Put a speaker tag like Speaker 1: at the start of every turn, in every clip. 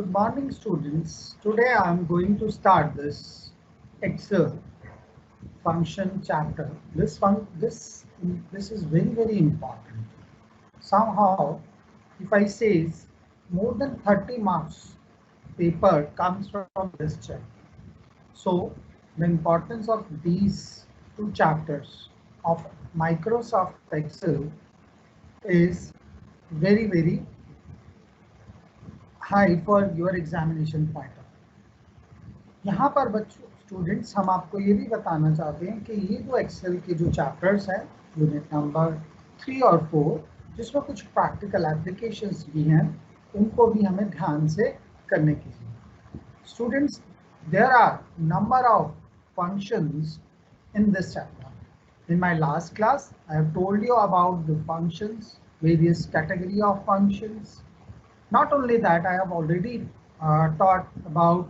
Speaker 1: Good morning, students. Today I am going to start this Excel function chapter. This is very important. Somehow, if I say more than 30 marks paper comes from this chapter. So the importance of these two chapters of Microsoft Excel is very high for your examination point of view. यहाँ पर बच्चों students हम आपको ये भी बताना चाहते हैं कि ये जो एक्सेल के जो चैप्टर्स हैं यूनिट नंबर 3 और 4 जिसमें कुछ प्रैक्टिकल एप्लीकेशंस भी हैं उनको भी हमें ध्यान से करने की जरूरत। Students, there are number of functions in this chapter. In my last class I have told you about the functions, various category of functions. Not only that, I have already taught about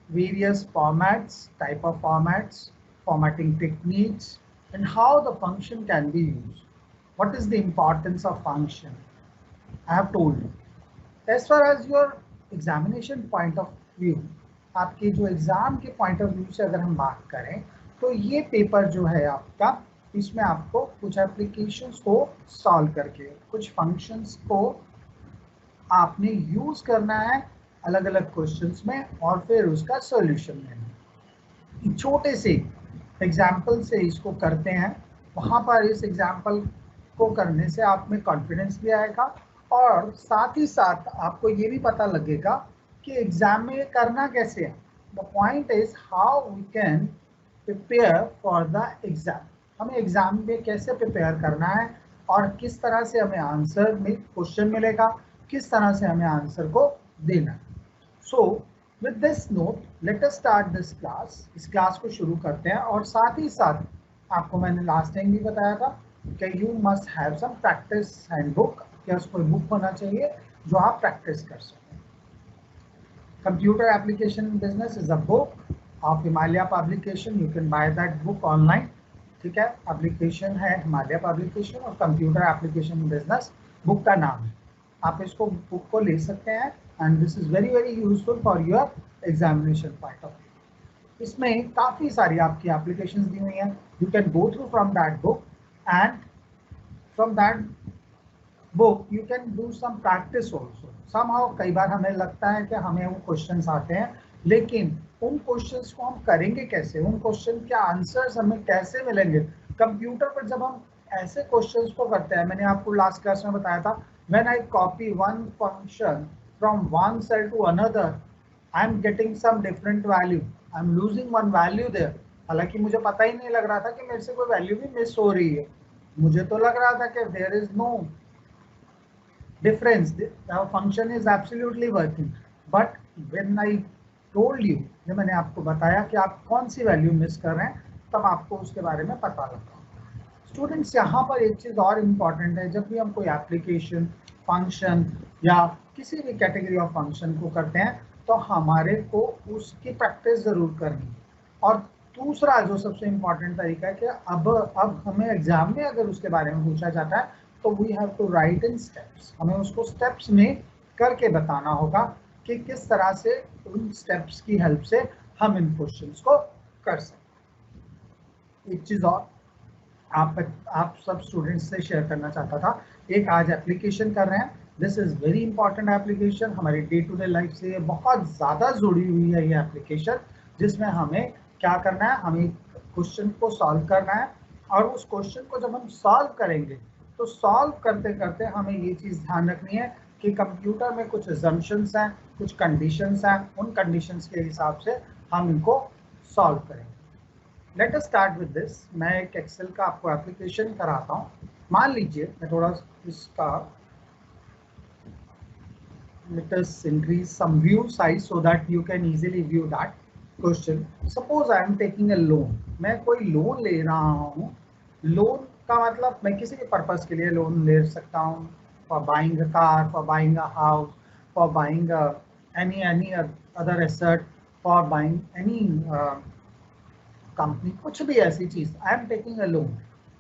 Speaker 1: various formats, type of formats, formatting techniques, and how the function can be used. What is the importance of function? I have told you. As far as your examination point of view, आपके जो exam के point of view से अगर हम बात करें तो ये पेपर जो है आपका, इसमें आपको कुछ एप्लीकेशंस को सॉल्व करके कुछ फंक्शंस को आपने यूज करना है अलग अलग क्वेश्चंस में और फिर उसका सॉल्यूशन लेना। छोटे से एग्जाम्पल से इसको करते हैं, वहां पर इस एग्जाम्पल को करने से आप में कॉन्फिडेंस भी आएगा और साथ ही साथ आपको ये भी पता लगेगा कि एग्जाम में करना कैसे है। The point is how we can prepare for the exam. हमें एग्जाम में कैसे प्रिपेयर करना है और किस तरह से हमें आंसर में क्वेश्चन मिलेगा, किस तरह से हमें आंसर को देना। So with this note let us start this class. इस क्लास को शुरू करते हैं और साथ ही साथ आपको मैंने लास्ट टाइम भी बताया था कि you must have some practice handbook, क्या कोई बुक होना चाहिए जो आप प्रैक्टिस कर सकें। Computer application business is a book of Himalaya publication, you can by that book online. ठीक है, एप्लीकेशन है हिमालय पब्लिकेशन और कंप्यूटर एप्लीकेशन बिजनेस बुक का नाम है। आप इसको बुक को ले सकते हैं and this is very useful for your examination point of view. इसमें काफ़ी सारी आपकी एप्लीकेशंस दी हुई हैं, you can go through from that book and from that book you can do some practice also. Somehow कई बार हमें लगता है कि हमें वो क्वेश्चंस आते हैं, लेकिन उन क्वेश्चंस को हम करेंगे कैसे, उन क्वेश्चन के आंसर्स हमें कैसे मिलेंगे। कंप्यूटर पर जब हम ऐसे क्वेश्चंस को करते हैं, मैंने आपको लास्ट क्लास में बताया था, when I copy one function from one cell to another I am getting some different value, I am losing one value there. हालांकि मुझे पता ही नहीं लग रहा था कि मेरे से कोई वैल्यू भी मिस हो रही है, मुझे तो लग रहा था कि there is no difference, the function is absolutely working, but when I told you, जब मैंने आपको बताया कि आप कौन सी वैल्यू मिस कर रहे हैं, तब आपको उसके बारे में पता लगा। स्टूडेंट्स, यहाँ पर एक चीज़ और इम्पॉर्टेंट है, जब भी हम कोई एप्लीकेशन फंक्शन या किसी भी कैटेगरी ऑफ फंक्शन को करते हैं तो हमारे को उसकी प्रैक्टिस ज़रूर करनी है। और दूसरा जो सबसे इम्पॉर्टेंट तरीका है कि अब हमें एग्जाम में अगर उसके बारे में पूछा जाता है तो we have to write in steps, हमें उसको स्टेप्स में करके बताना होगा कि किस तरह से उन स्टेप्स की हेल्प से हम इन क्वेश्चंस को कर सकते। एक चीज़ और आप सब स्टूडेंट्स से शेयर करना चाहता था, एक आज एप्लीकेशन कर रहे हैं, this is very important application, हमारी डे टू डे लाइफ से बहुत ज़्यादा जुड़ी हुई है ये एप्लीकेशन, जिसमें हमें क्या करना है, हमें क्वेश्चन को सॉल्व करना है और उस क्वेश्चन को जब हम सॉल्व करेंगे तो सॉल्व करते करते हमें ये चीज़ ध्यान रखनी है कि कंप्यूटर में कुछ assumptions हैं, कुछ कंडीशंस हैं, उन कंडीशंस के हिसाब से हम इनको सॉल्व करेंगे। Let us start with this. मैं एक एक्सेल का आपको एप्लीकेशन कराता हूँ। मान लीजिए मैं थोड़ा इसका let us increase some view size so that you can easily view that question. Suppose I am taking a loan, मैं कोई लोन ले रहा हूँ। लोन का मतलब मैं किसी भी पर्पस के लिए लोन ले सकता हूँ, for buying a car, for buying a house, for buying any other asset, for buying any company, कुछ भी ऐसी चीज़। I am taking a loan,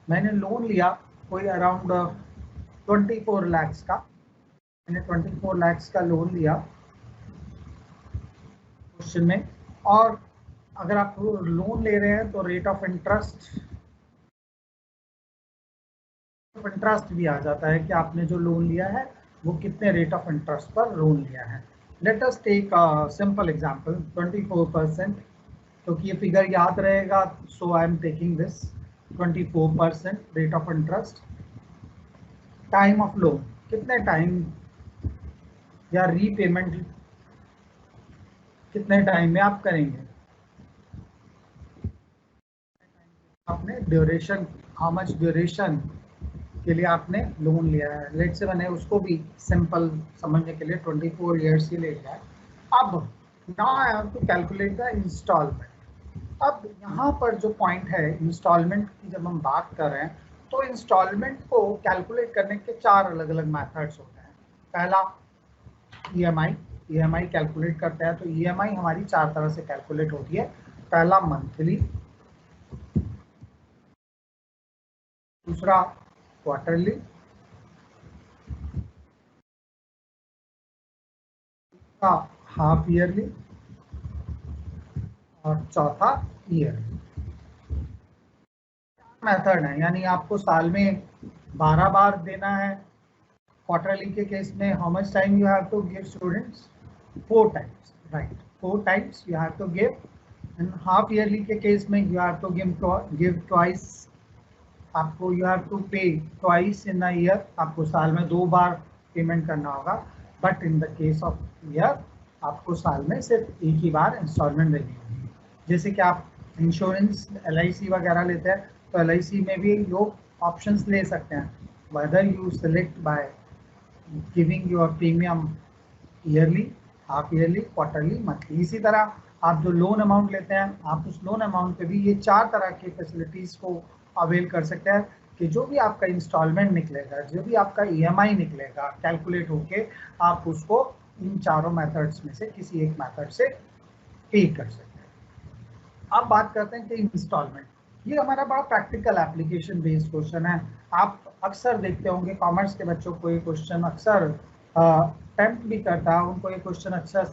Speaker 1: मैंने लोन लिया कोई अराउंड 24 lakhs का, मैंने 24 lakhs का लोन लिया क्वेश्चन में। और अगर आप लोन ले रहे हैं तो रेट ऑफ इंटरेस्ट भी आ जाता है कि आपने जो लोन लिया है वो कितने रेट ऑफ इंटरेस्ट पर लोन लिया है। Let us take a simple example 24%, क्योंकि ये फिगर याद रहेगा, so I am taking this 24% rate of interest. Time of loan, कितने टाइम या रीपेमेंट कितने टाइम में आप करेंगे। आपने ड्यूरेशन, हाउ मच ड्यूरेशन के लिए आपने लोन लिया है। लेट से मैंने उसको भी सिंपल समझने के लिए 24 ईयर्स ही ले लिया है। अब now I have to calculate the instalment. अब यहाँ पर जो पॉइंट है इंस्टॉलमेंट की, जब हम बात कर रहे हैं तो इंस्टॉलमेंट को कैलकुलेट करने के 4 अलग अलग मेथड्स होते हैं। पहला ईएमआई कैलकुलेट करते हैं, तो ईएमआई हमारी 4 तरह से कैलकुलेट होती है। पहला मंथली, दूसरा क्वार्टरली, तीसरा हाफ ईयरली और चौथा ईयरली। मेथड है, यानी आपको साल में 12 बार देना है। क्वार्टरली के केस में how much time you have to give students, 4 times, right, 4 times you have to give. And half yearly के केस में you have to give twice, आपको you have to pay twice in a year, आपको साल में 2 बार payment करना होगा। But in the case of year आपको साल में सिर्फ एक ही बार इंस्टॉलमेंट देनी होगी। जैसे कि आप इंश्योरेंस LIC वगैरह लेते हैं तो LIC में भी लोग ऑप्शंस ले सकते हैं, whether you select by giving your premium yearly, half yearly, quarterly, monthly. इसी तरह आप जो लोन अमाउंट लेते हैं, आप उस लोन अमाउंट पे भी ये 4 तरह की फैसिलिटीज़ को अवेल कर सकते हैं कि जो भी आपका इंस्टॉलमेंट निकलेगा, जो भी आपका EMI निकलेगा कैलकुलेट होके, आप उसको इन चारों मेथड्स में से किसी एक मेथड से पे कर सकते हैं। अब बात करते हैं कि इंस्टॉलमेंट, ये हमारा बड़ा प्रैक्टिकल एप्लीकेशन बेस्ड क्वेश्चन है। आप अक्सर देखते होंगे कॉमर्स के बच्चों को ये क्वेश्चन अक्सर टेम्प्ट भी करता है, उनको ये क्वेश्चन अच्छा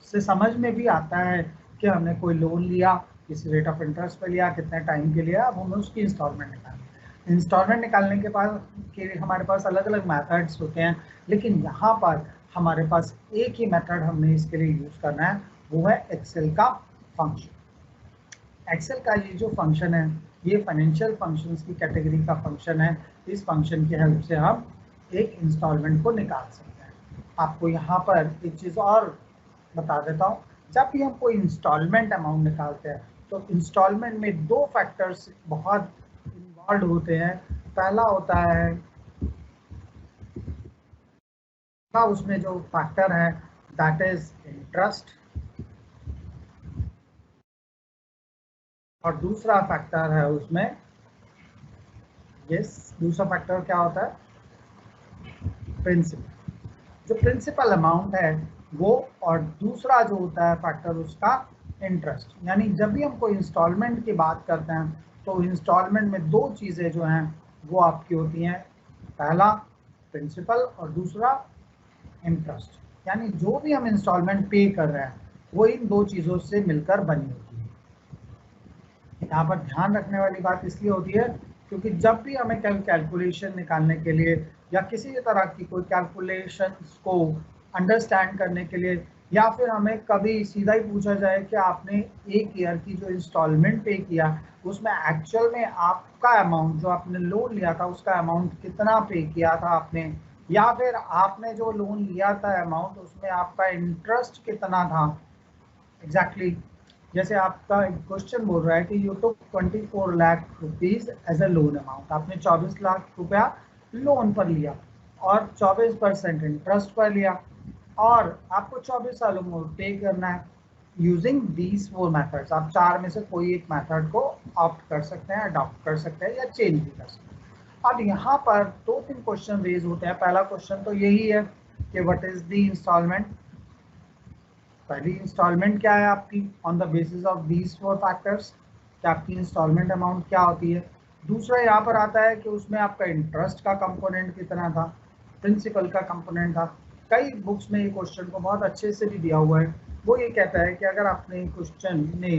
Speaker 1: से समझ में भी आता है कि हमने कोई लोन लिया, किस रेट ऑफ इंटरेस्ट पे लिया, कितने टाइम के लिया, अब हमें उसकी इंस्टॉलमेंट निकालनी। इंस्टॉलमेंट निकालने के बाद हमारे पास अलग अलग मेथड्स होते हैं, लेकिन यहाँ पर हमारे पास एक ही मेथड हमने इसके लिए यूज़ करना है, वो है एक्सेल का फंक्शन। एक्सेल का ये जो फंक्शन है ये फाइनेंशियल फंक्शंस की कैटेगरी का फंक्शन है। इस फंक्शन की हेल्प से हम एक इंस्टॉलमेंट को निकाल सकते हैं। आपको यहाँ पर एक चीज़ और बता देता हूँ, जब भी हम कोई इंस्टॉलमेंट अमाउंट निकालते हैं तो इंस्टॉलमेंट में 2 फैक्टर्स बहुत इन्वॉल्व होते हैं। पहला होता है, उसमें जो फैक्टर है दैट इज इंटरेस्ट, और दूसरा फैक्टर है उसमें, दूसरा फैक्टर क्या होता है, प्रिंसिपल। जो प्रिंसिपल अमाउंट है वो, और दूसरा जो होता है फैक्टर उसका इंटरेस्ट। यानी जब भी हम कोई इंस्टॉलमेंट की बात करते हैं तो इंस्टॉलमेंट में 2 चीज़ें जो हैं वो आपकी होती हैं, पहला प्रिंसिपल और दूसरा इंटरेस्ट। यानी जो भी हम इंस्टॉलमेंट पे कर रहे हैं वो इन 2 चीज़ों से मिलकर बनी होती है। यहाँ पर ध्यान रखने वाली बात इसलिए होती है क्योंकि जब भी हमें कैलकुलेशन निकालने के लिए या किसी तरह की कोई कैलकुलेशंस को अंडरस्टैंड करने के लिए, या फिर हमें कभी सीधा ही पूछा जाए कि आपने एक ईयर की जो इंस्टॉलमेंट पे किया उसमें एक्चुअल में आपका अमाउंट, जो आपने लोन लिया था उसका अमाउंट कितना पे किया था आपने, या फिर आपने जो लोन लिया था अमाउंट उसमें आपका इंटरेस्ट कितना था एग्जैक्टली। जैसे आपका क्वेश्चन बोल रहा है कि you took 24 lakh rupees as a loan amount, आपने 24 लाख रुपया लोन पर लिया और 24% इंटरेस्ट पर लिया, और आपको 24 सालों में पे करना है यूजिंग दीज 4 मेथड्स। आप 4 में से कोई एक मेथड को ऑप्ट कर सकते हैं, अडॉप्ट कर सकते हैं या चेंज भी कर सकते हैं। अब यहाँ पर 2-3 क्वेश्चन रेज होते हैं। पहला क्वेश्चन तो यही है कि व्हाट इज द इंस्टॉलमेंट, पहली इंस्टॉलमेंट क्या है आपकी on the basis of these 4 factors, कि आपकी इंस्टॉलमेंट अमाउंट क्या होती है। दूसरा यहाँ पर आता है कि उसमें आपका इंटरेस्ट का कंपोनेंट कितना था, प्रिंसिपल का कंपोनेंट था। कई बुक्स में ये क्वेश्चन को बहुत अच्छे से भी दिया हुआ है, वो ये कहता है कि अगर आपने क्वेश्चन ने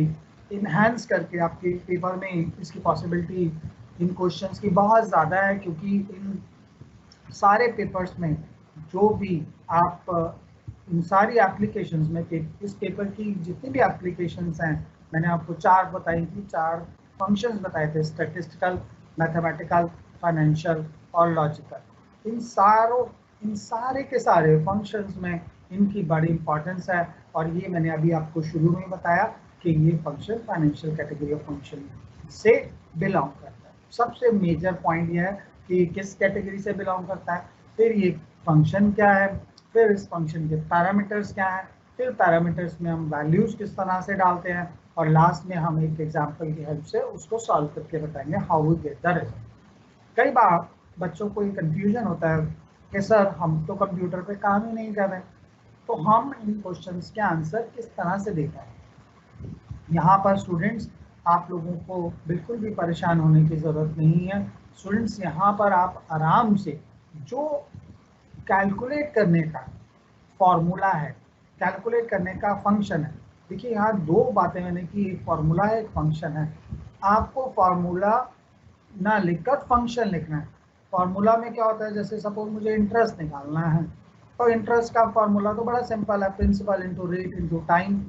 Speaker 1: इनहेंस करके आपके पेपर में इसकी पॉसिबिलिटी इन क्वेश्चंस की बहुत ज़्यादा है, क्योंकि इन सारे पेपर्स में जो भी आप इन सारी एप्लीकेशंस में इस पेपर की जितनी भी एप्लीकेशंस हैं, मैंने आपको 4 बताई थी, 4 फंक्शंस बताए थे, स्टैटिस्टिकल, मैथमेटिकल, फाइनेंशियल और लॉजिकल। इन सारे के सारे फंक्शंस में इनकी बड़ी इंपॉर्टेंस है, और ये मैंने अभी आपको शुरू में बताया कि ये function financial category of function से बिलोंग करता है। सबसे मेजर पॉइंट ये है कि किस कैटेगरी से बिलोंग करता है, फिर ये फंक्शन क्या है, फिर इस फंक्शन के पैरामीटर्स क्या हैं, फिर पैरामीटर्स में हम वैल्यूज किस तरह से डालते हैं, और लास्ट में हम एक एग्जांपल की हेल्प से उसको सॉल्व करके बताएंगे how we get the result. कई बार बच्चों को ये कंफ्यूजन होता है कि सर हम तो कंप्यूटर पे काम ही नहीं कर रहे, तो हम इन क्वेश्चंस के आंसर किस तरह से देते हैं। यहाँ पर स्टूडेंट्स आप लोगों को बिल्कुल भी परेशान होने की ज़रूरत नहीं है। स्टूडेंट्स यहाँ पर आप आराम से जो कैलकुलेट करने का फॉर्मूला है, कैलकुलेट करने का फंक्शन है, देखिए यहाँ 2 बातें मैंने की, एक फॉर्मूला है, एक फंक्शन है। आपको फॉर्मूला ना लिखकर फंक्शन लिखना है। फॉर्मूला में क्या होता है, जैसे सपोज मुझे इंटरेस्ट निकालना है, तो इंटरेस्ट का फॉर्मूला तो बड़ा सिंपल है, principal into rate into time,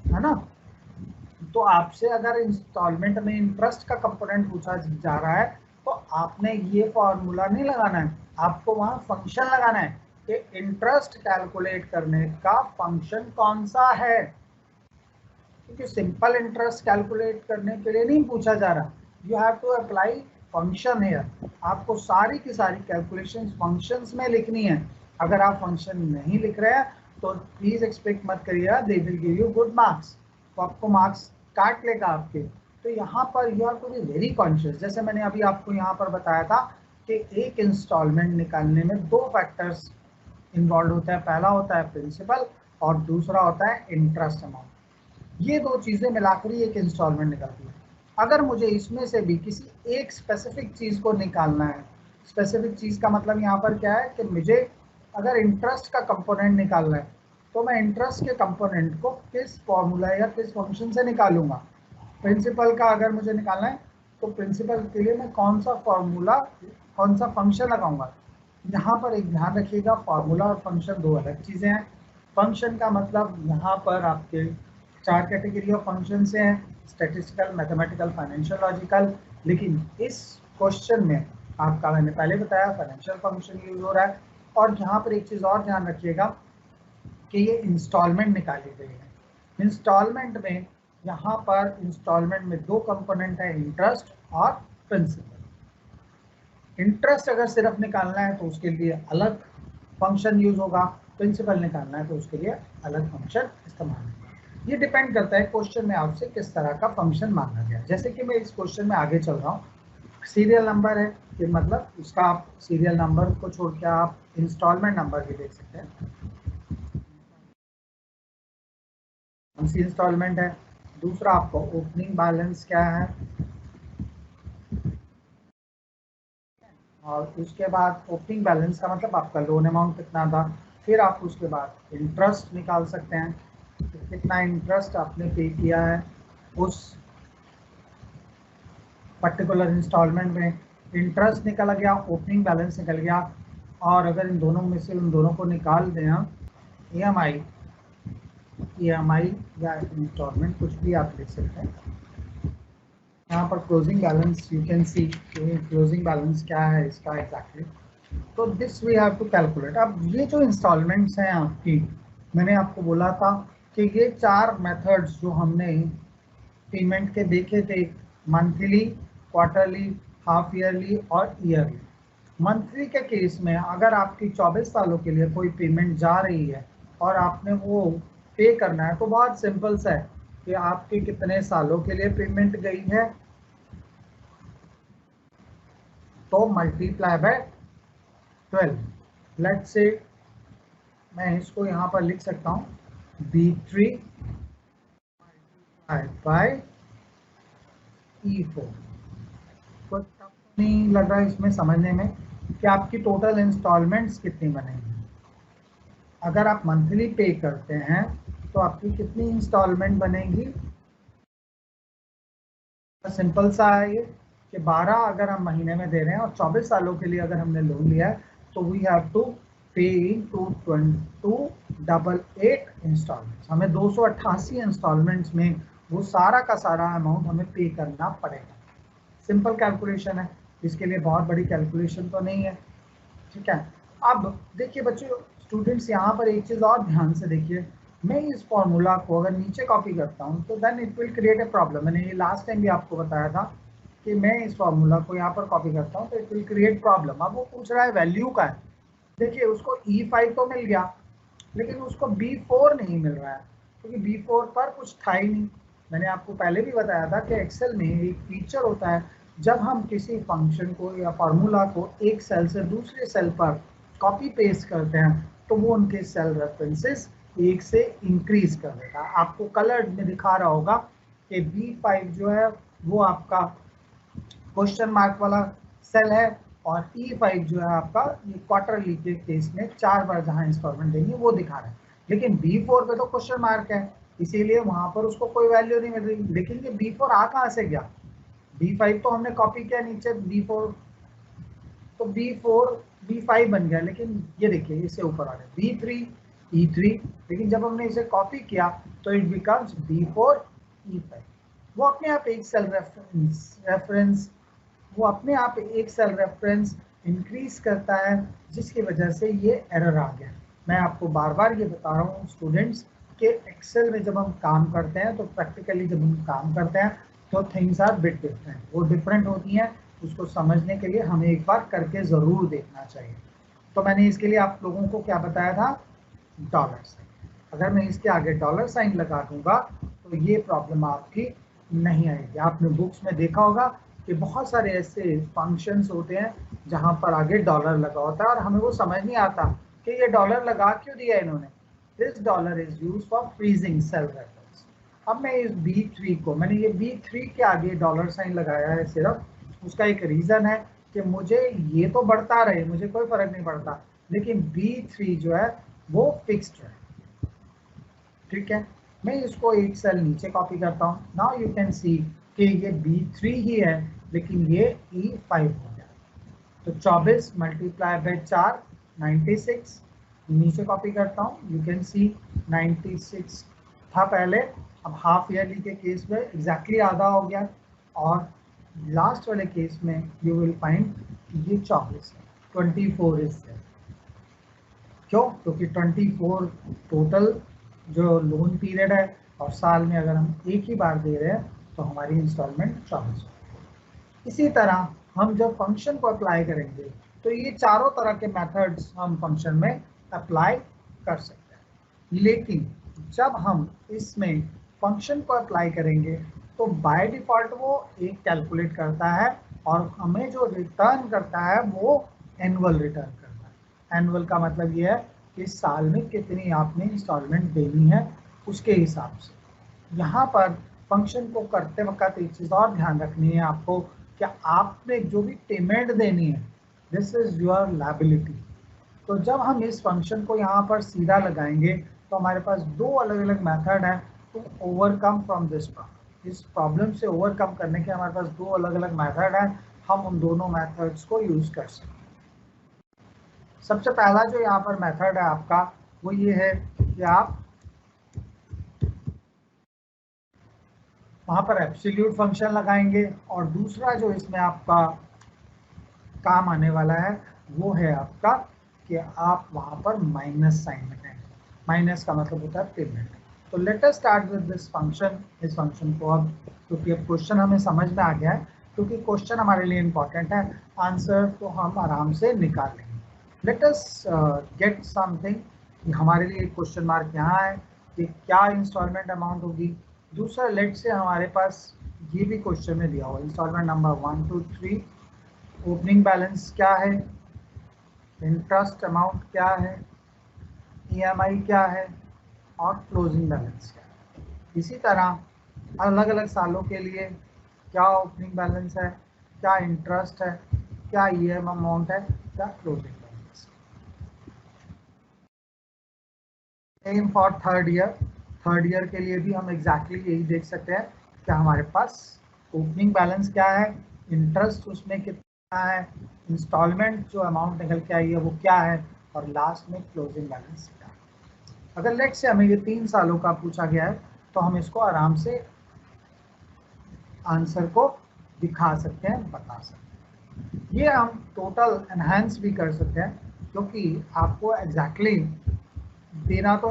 Speaker 1: है ना। तो आपसे अगर इंस्टॉलमेंट में इंटरेस्ट का कंपोनेंट पूछा जा रहा है, तो आपने ये फॉर्मूला नहीं लगाना है, आपको वहां फंक्शन लगाना है कि इंटरेस्ट कैलकुलेट करने का फंक्शन कौन सा है, क्योंकि सिंपल इंटरेस्ट कैलकुलेट करने के लिए नहीं पूछा जा रहा। You have to apply function here. आपको सारी की सारी कैलकुलेशंस फंक्शंस में लिखनी है। अगर आप फंक्शन नहीं लिख रहे हैं तो प्लीज एक्सपेक्ट मत करिएगा they will give you good marks, तो आपको मार्क्स काट लेगा आपके। तो यहाँ पर you have to be very conscious. जैसे मैंने अभी आपको यहाँ पर बताया था कि एक इंस्टॉलमेंट निकालने में 2 फैक्टर्स इन्वॉल्व होता है, पहला होता है प्रिंसिपल और दूसरा होता है इंटरेस्ट अमाउंट। ये 2 चीजें मिलाकर ही एक इंस्टॉलमेंट निकलती है। अगर मुझे इसमें से भी किसी एक स्पेसिफिक चीज को निकालना है, स्पेसिफिक चीज का मतलब यहाँ पर क्या है कि मुझे अगर इंटरेस्ट का कंपोनेंट निकालना है, तो मैं इंटरेस्ट के कंपोनेंट को किस फॉर्मूला या किस फंक्शन से निकालूंगा। प्रिंसिपल का अगर मुझे निकालना है तो प्रिंसिपल के लिए मैं कौन सा फॉर्मूला, कौन सा फंक्शन लगाऊंगा। यहाँ पर एक ध्यान रखिएगा, फॉर्मूला और फंक्शन 2 अलग चीजें हैं। फंक्शन का मतलब यहाँ पर आपके 4 कैटेगरी ऑफ फंक्शन से हैं, स्टैटिस्टिकल, मैथमेटिकल, फाइनेंशियल, लॉजिकल। लेकिन इस क्वेश्चन में आपका मैंने पहले बताया फाइनेंशियल फंक्शन यूज हो रहा है। और यहाँ पर एक चीज और ध्यान रखिएगा कि ये इंस्टॉलमेंट निकाली गई है। इंस्टॉलमेंट में यहाँ पर इंस्टॉलमेंट में 2 कंपोनेंट है, इंटरेस्ट और प्रिंसिपल। इंटरेस्ट अगर सिर्फ निकालना है तो उसके लिए अलग फंक्शन यूज होगा, प्रिंसिपल निकालना है तो उसके लिए अलग फंक्शन इस्तेमाल होगा। ये डिपेंड करता है क्वेश्चन में आपसे किस तरह का फंक्शन मांगा गया। जैसे कि मैं इस क्वेश्चन में आगे चल रहा हूँ, सीरियल नंबर है, कि मतलब उसका आप सीरियल नंबर को छोड़ के आप इंस्टॉलमेंट नंबर भी देख सकते हैं। कौन सी इंस्टॉलमेंट है, दूसरा आपको ओपनिंग बैलेंस क्या है, और उसके बाद ओपनिंग बैलेंस का मतलब आपका लोन अमाउंट कितना था। फिर आप उसके बाद इंटरेस्ट निकाल सकते हैं, तो कितना इंटरेस्ट आपने पे किया है उस पर्टिकुलर इंस्टॉलमेंट में। इंटरेस्ट निकल गया, ओपनिंग बैलेंस निकल गया, और अगर इन दोनों में से उन दोनों को निकाल दें हम, ईएमआई या इंस्टॉलमेंट कुछ भी आप लिख सकते हैं। यहाँ पर closing balance you can see, closing balance क्या है इसका एग्जैक्टली। तो this we have to calculate. अब ये जो इंस्टॉलमेंट्स हैं आपकी, मैंने आपको बोला था कि ये 4 मेथड्स जो हमने पेमेंट के देखे थे, मंथली, क्वार्टरली, हाफ ईयरली और ईयरली। मंथली के केस में अगर आपकी 24 सालों के लिए कोई पेमेंट जा रही है और आपने वो पे करना है, तो बहुत सिंपल सा है कि आपके कितने सालों के लिए पेमेंट गई है, तो मल्टीप्लाई बाय 12। लेट्स से मैं इसको यहाँ पर लिख सकता हूँ B3 बाय E4। तो टफ नहीं लग रहा है इसमें समझने में कि आपकी टोटल इंस्टॉलमेंट्स कितनी बनेंगी। अगर आप मंथली पे करते हैं तो आपकी कितनी इंस्टॉलमेंट बनेगी? सिंपल सा है ये कि 12 अगर हम महीने में दे रहे हैं और 24 सालों के लिए अगर हमने लोन लिया है तो वी हैव टू पे इन टू 288 इंस्टॉलमेंट्स। हमें 288 इंस्टॉलमेंट्स में वो सारा का सारा अमाउंट हमें पे करना पड़ेगा। सिंपल कैलकुलेशन है, इसके लिए बहुत बड़ी कैलकुलेशन तो नहीं है, ठीक है। अब देखिए बच्चों, स्टूडेंट्स यहाँ पर एक चीज़ और ध्यान से देखिए, मैं इस फॉर्मूला को अगर नीचे कॉपी करता हूँ तो then it will create a problem. मैंने ये लास्ट टाइम भी आपको बताया था कि मैं इस फॉर्मूला को यहाँ पर कॉपी करता हूँ तो इट विल क्रिएट प्रॉब्लम। अब वो पूछ रहा है वैल्यू का है। देखिए उसको E5 तो मिल गया लेकिन उसको B4 नहीं मिल रहा है क्योंकि B4 पर कुछ था ही नहीं। मैंने आपको पहले भी बताया था कि एक्सेल में एक फीचर होता है, जब हम किसी फंक्शन को या फार्मूला को एक सेल से दूसरे सेल पर कॉपी पेस्ट करते हैं तो वो उनके सेल रेफरेंसेस एक से इंक्रीज कर देगा। आपको कलर में दिखा रहा होगा कि B5 जो है वो आपका क्वेश्चन मार्क वाला सेल है और E5 जो है आपका ये क्वार्टरली के केस में 4 बार जहां इंस्टॉलमेंट देंगे वो दिखा रहा है। लेकिन B4 पे तो क्वेश्चन मार्क है, इसीलिए वहां पर उसको कोई वैल्यू नहीं मिल रही। लेकिन ये B4 आ कहां से गया? B5 तो हमने कॉपी किया नीचे, B4 तो B4 B5 बन गया, लेकिन ये देखिए इससे ऊपर आ गया B3 E3, लेकिन जब हमने इसे कॉपी किया तो इट बिकम्स B4 E5। वो अपने आप एक सेल रेफरेंस वो अपने आप एक सेल रेफरेंस इंक्रीज करता है जिसकी वजह से ये एरर आ गया। मैं आपको बार बार ये बता रहा हूँ स्टूडेंट्स कि एक्सेल में जब हम काम करते हैं तो प्रैक्टिकली जब हम काम करते हैं तो थिंग्स आर बिट डिफरेंट, वो डिफरेंट होती हैं। उसको समझने के लिए हमें एक बार करके ज़रूर देखना चाहिए। तो मैंने इसके लिए आप लोगों को क्या बताया था? Dollar sign. अगर मैं इसके आगे डॉलर साइन लगा दूंगा तो ये प्रॉब्लम आपकी नहीं आएगी। आपने बुक्स में देखा होगा कि बहुत सारे ऐसे फंक्शंस होते हैं जहां पर आगे डॉलर लगा होता है और हमें वो समझ नहीं आता कि ये डॉलर लगा क्यों दिया इन्होंने। This dollar is used for freezing cell reference. अब मैं इस B3 को, मैंने ये B3 के आगे डॉलर साइन लगाया है सिर्फ, उसका एक रीजन है कि मुझे ये तो बढ़ता रहे, मुझे कोई फर्क नहीं पड़ता, लेकिन B3 जो है वो फिक्स्ड है, ठीक है। मैं इसको एक सेल नीचे कॉपी करता हूँ। नाउ यू कैन सी कि ये B3 ही है लेकिन ये E5 हो गया। तो 24 मल्टीप्लाई बाय 4 96, नीचे कॉपी करता हूँ। यू कैन सी 96 था पहले, अब हाफ ईयरली के केस में एग्जैक्टली आधा हो गया और लास्ट वाले केस में यू विल फाइंड ये 24 है, 24 इज देयर। क्यों? क्योंकि 24 टोटल जो लोन पीरियड है और साल में अगर हम एक ही बार दे रहे हैं तो हमारी इंस्टॉलमेंट 24। इसी तरह हम जब फंक्शन को अप्लाई करेंगे तो ये चारों तरह के मेथड्स हम फंक्शन में अप्लाई कर सकते हैं। लेकिन जब हम इसमें फंक्शन को अप्लाई करेंगे तो बाय डिफॉल्ट वो एक कैलकुलेट करता है और हमें जो रिटर्न करता है वो एनुअल रिटर्न करता है। एनुअल का मतलब ये है कि साल में कितनी आपने इंस्टॉलमेंट देनी है उसके हिसाब से। यहाँ पर फंक्शन को करते वक्त एक चीज़ और ध्यान रखनी है आपको, कि आपने जो भी पेमेंट देनी है दिस इज योर लायबिलिटी। तो जब हम इस फंक्शन को यहाँ पर सीधा लगाएंगे तो हमारे पास दो अलग अलग मेथड हैं to overcome from this problem. इस प्रॉब्लम से ओवरकम करने के हमारे पास दो अलग अलग मेथड हैं, हम उन दोनों मेथड्स को यूज कर सकते हैं। सबसे पहला जो यहाँ पर मेथड है आपका वो ये है कि आप वहाँ पर एब्सोल्यूट फंक्शन लगाएंगे और दूसरा जो इसमें आपका काम आने वाला है वो है आपका कि आप वहाँ पर माइनस साइन लगाएंगे। माइनस का मतलब होता है पेमेंट। तो let us start with this function. इस फंक्शन को अब, क्योंकि अब क्वेश्चन हमें समझ में आ गया है, क्योंकि क्वेश्चन हमारे लिए इंपॉर्टेंट है, आंसर तो हम आराम से निकाल लेंगे। Let us get something. हमारे लिए क्वेश्चन मार्क यहाँ है कि क्या इंस्टॉलमेंट अमाउंट होगी। दूसरा, लेट से हमारे पास ये भी क्वेश्चन में दिया हुआ इंस्टॉलमेंट नंबर 1 2 3, ओपनिंग बैलेंस क्या है, इंटरेस्ट अमाउंट क्या है, ईएमआई क्या है और क्लोजिंग बैलेंस क्या है। इसी तरह अलग अलग सालों के लिए क्या ओपनिंग बैलेंस है, क्या इंटरेस्ट है, क्या ईएम अमाउंट है, क्या closing balance. M for third year third year के लिए भी हम एग्जैक्टली यही देख सकते हैं कि हमारे पास ओपनिंग बैलेंस क्या है, इंटरेस्ट उसमें कितना है, इंस्टॉलमेंट जो अमाउंट निकल के आई है वो क्या है, और लास्ट में क्लोजिंग बैलेंस क्या है। अगर लेट से हमें ये 3 सालों का पूछा गया है तो हम इसको आराम से आंसर को दिखा सकते हैं, बता सकते हैं। ये हम टोटल एनहांस भी कर सकते हैं, क्योंकि आपको एग्जैक्टली देना तो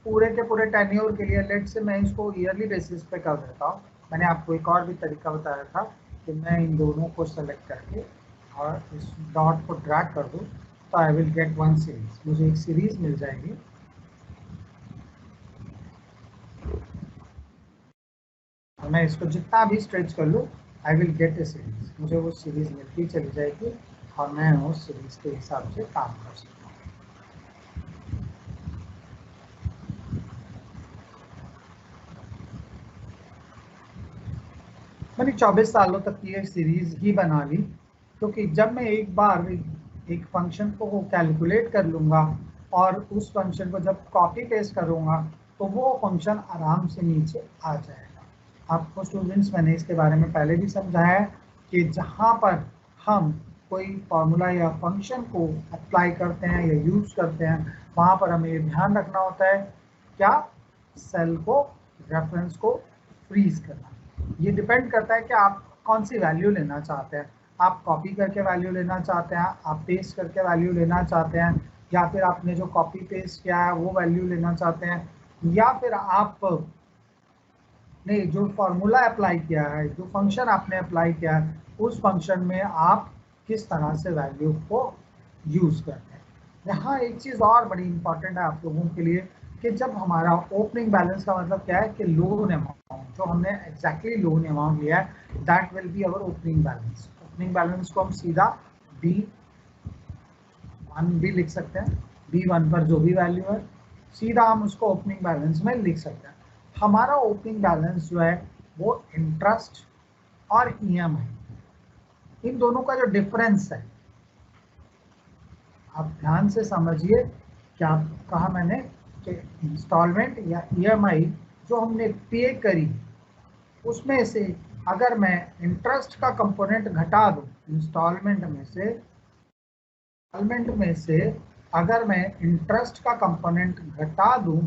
Speaker 1: पूरे के पूरे टेन्योर के लिए, लेट से मैं इसको ईयरली बेसिस पे कर देता हूँ। मैंने आपको एक और भी तरीका बताया था कि मैं इन दोनों को सेलेक्ट करके और इस डॉट को ड्रैग कर दूँ तो I will get one series, मुझे एक सीरीज मिल जाएगी। और मैं इसको जितना भी स्ट्रेच कर लूँ आई विल गेट ए सीरीज, मुझे वो सीरीज मिलती चली जाएगी और मैं उस सीरीज के हिसाब से काम कर सकता हूँ। मैंने 24 सालों तक की एक सीरीज ही बना ली, क्योंकि जब मैं एक बार एक फंक्शन को कैलकुलेट कर लूँगा और उस फंक्शन को जब कॉपी पेस्ट करूँगा तो वो फंक्शन आराम से नीचे आ जाएगा। आपको स्टूडेंट्स मैंने इसके बारे में पहले भी समझाया है कि जहाँ पर हम कोई फॉर्मूला या फंक्शन को अप्लाई करते हैं या यूज करते हैं, वहाँ पर हमें ये ध्यान रखना होता है क्या, सेल को, रेफरेंस को फ्रीज करना। ये डिपेंड करता है कि आप कौन सी वैल्यू लेना चाहते हैं। आप कॉपी करके वैल्यू लेना चाहते हैं, आप पेस्ट करके वैल्यू लेना चाहते हैं, या फिर आपने जो कॉपी पेस्ट किया है वो वैल्यू लेना चाहते हैं, या फिर आप ने जो फॉर्मूला अप्लाई किया है, जो फंक्शन आपने अप्लाई किया है, उस फंक्शन में आप किस तरह से वैल्यू को यूज करते हैं। यहाँ एक चीज़ और बड़ी इंपॉर्टेंट है आप लोगों के लिए कि जब हमारा ओपनिंग बैलेंस का मतलब क्या है कि लोन अमाउंट जो हमने एग्जैक्टली लोन अमाउंट लिया है, that will be our opening balance. Opening balance को हम सीधा B1 भी लिख सकते हैं, B1 पर जो भी वैल्यू है सीधा हम उसको ओपनिंग बैलेंस में लिख सकते हैं। हमारा ओपनिंग बैलेंस जो है वो इंटरेस्ट और EMI इन दोनों का जो डिफरेंस है, आप ध्यान से समझिए। क्या कहा मैंने कि इंस्टॉलमेंट या EMI जो हमने पे करी उसमें से अगर मैं इंटरेस्ट का कंपोनेंट घटा दूं, इंस्टॉलमेंट में से अगर मैं इंटरेस्ट का कंपोनेंट घटा दूं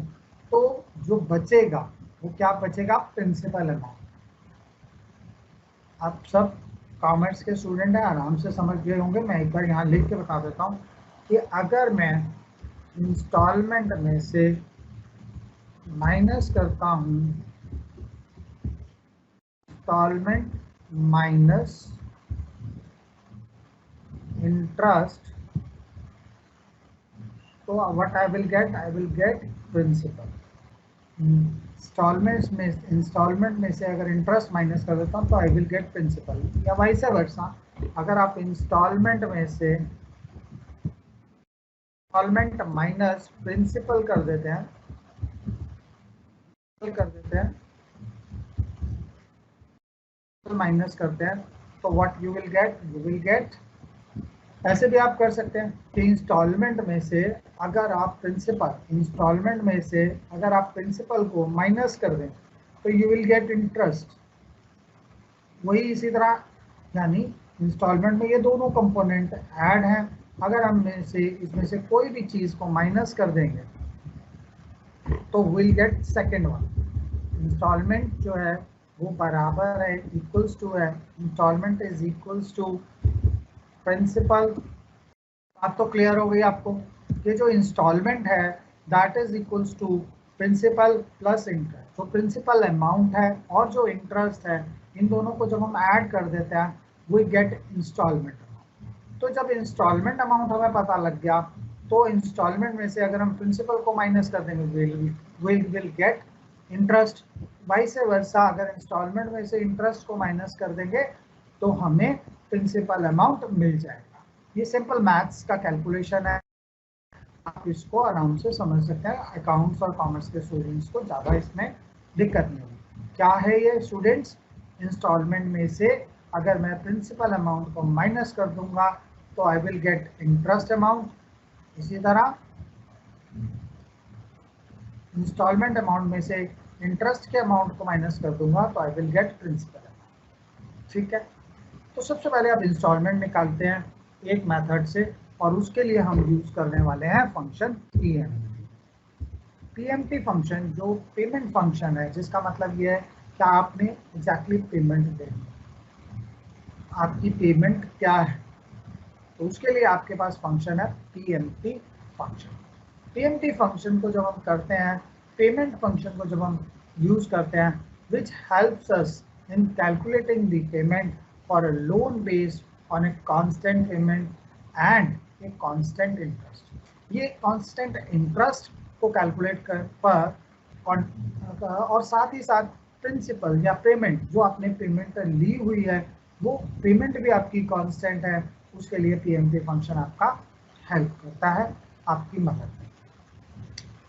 Speaker 1: तो जो बचेगा वो क्या बचेगा, प्रिंसिपल अमाउंट। आप सब कॉमर्स के स्टूडेंट हैं, आराम से समझ गए होंगे। मैं एक बार यहाँ लिख के बता देता हूँ कि अगर मैं इंस्टॉलमेंट में से माइनस करता हूँ, इंस्टॉलमेंट माइनस इंटरेस्ट, तो what I will get principal. Installment में से अगर इंटरेस्ट माइनस कर देता हूँ तो आई विल गेट प्रिंसिपल, या वाइस वर्सा। अगर आप इंस्टॉलमेंट में से इंस्टॉलमेंट माइनस प्रिंसिपल कर देते हैं माइनस करते हैं तो व्हाट यू विल गेट, ऐसे भी आप कर सकते हैं कि इंस्टॉलमेंट में से अगर आप प्रिंसिपल को माइनस कर दें तो यू विल गेट इंटरेस्ट। वही इसी तरह, यानी इंस्टॉलमेंट में ये दोनों कंपोनेंट ऐड हैं, अगर हम इसमें से कोई भी चीज़ को माइनस कर देंगे तो will get second one. Installment जो है वो बराबर है, इक्वल्स टू है, installment is equals to principal. बात तो क्लियर हो गई आपको। ये जो इंस्टॉलमेंट है that is equals to principal plus interest. जो प्रिंसिपल अमाउंट है और जो इंटरेस्ट है, इन दोनों को जब हम ऐड कर देते हैं वी गेट इंस्टॉलमेंट अमाउंट। तो जब इंस्टॉलमेंट अमाउंट हमें पता लग गया तो इंस्टॉलमेंट में से अगर हम प्रिंसिपल को माइनस कर देंगे will get interest. Vice versa, अगर इंस्टॉलमेंट में से इंटरेस्ट को माइनस कर देंगे तो हमें प्रिंसिपल अमाउंट मिल जाएगा। ये सिंपल मैथ्स का कैलकुलेशन है, आप इसको आराम से समझ सकते हैं। अकाउंट्स और कॉमर्स के स्टूडेंट्स को ज़्यादा इसमें दिक्कत नहीं होगी। क्या है ये स्टूडेंट्स, इंस्टॉलमेंट में से अगर मैं प्रिंसिपल अमाउंट को माइनस कर दूंगा तो I will gate interest amount. इसी तरह इंस्टॉलमेंट अमाउंट में से इंटरेस्ट के अमाउंट को माइनस कर दूंगा तो I will get principal amount. ठीक है, तो सबसे पहले आप इंस्टॉलमेंट निकालते हैं एक मेथड से, और उसके लिए हम यूज करने वाले हैं फंक्शन पीएमटी। पीएमटी फंक्शन जो पेमेंट फंक्शन है, जिसका मतलब ये है कि आपने एग्जैक्टली पेमेंट देनी है, आपकी पेमेंट क्या है, तो उसके लिए आपके पास फंक्शन है पीएमटी फंक्शन। पीएमटी फंक्शन को जब हम करते हैं, पेमेंट फंक्शन को जब हम यूज करते हैं, which helps us in calculating the payment for a loan based on a constant payment and a constant interest. ये कांस्टेंट इंटरेस्ट को कैलकुलेट कर पर और साथ ही साथ प्रिंसिपल या पेमेंट, जो आपने पेमेंट ली हुई है वो पेमेंट भी आपकी कांस्टेंट है, उसके लिए पीएमटी फंक्शन आपका हेल्प करता है, आपकी मदद में।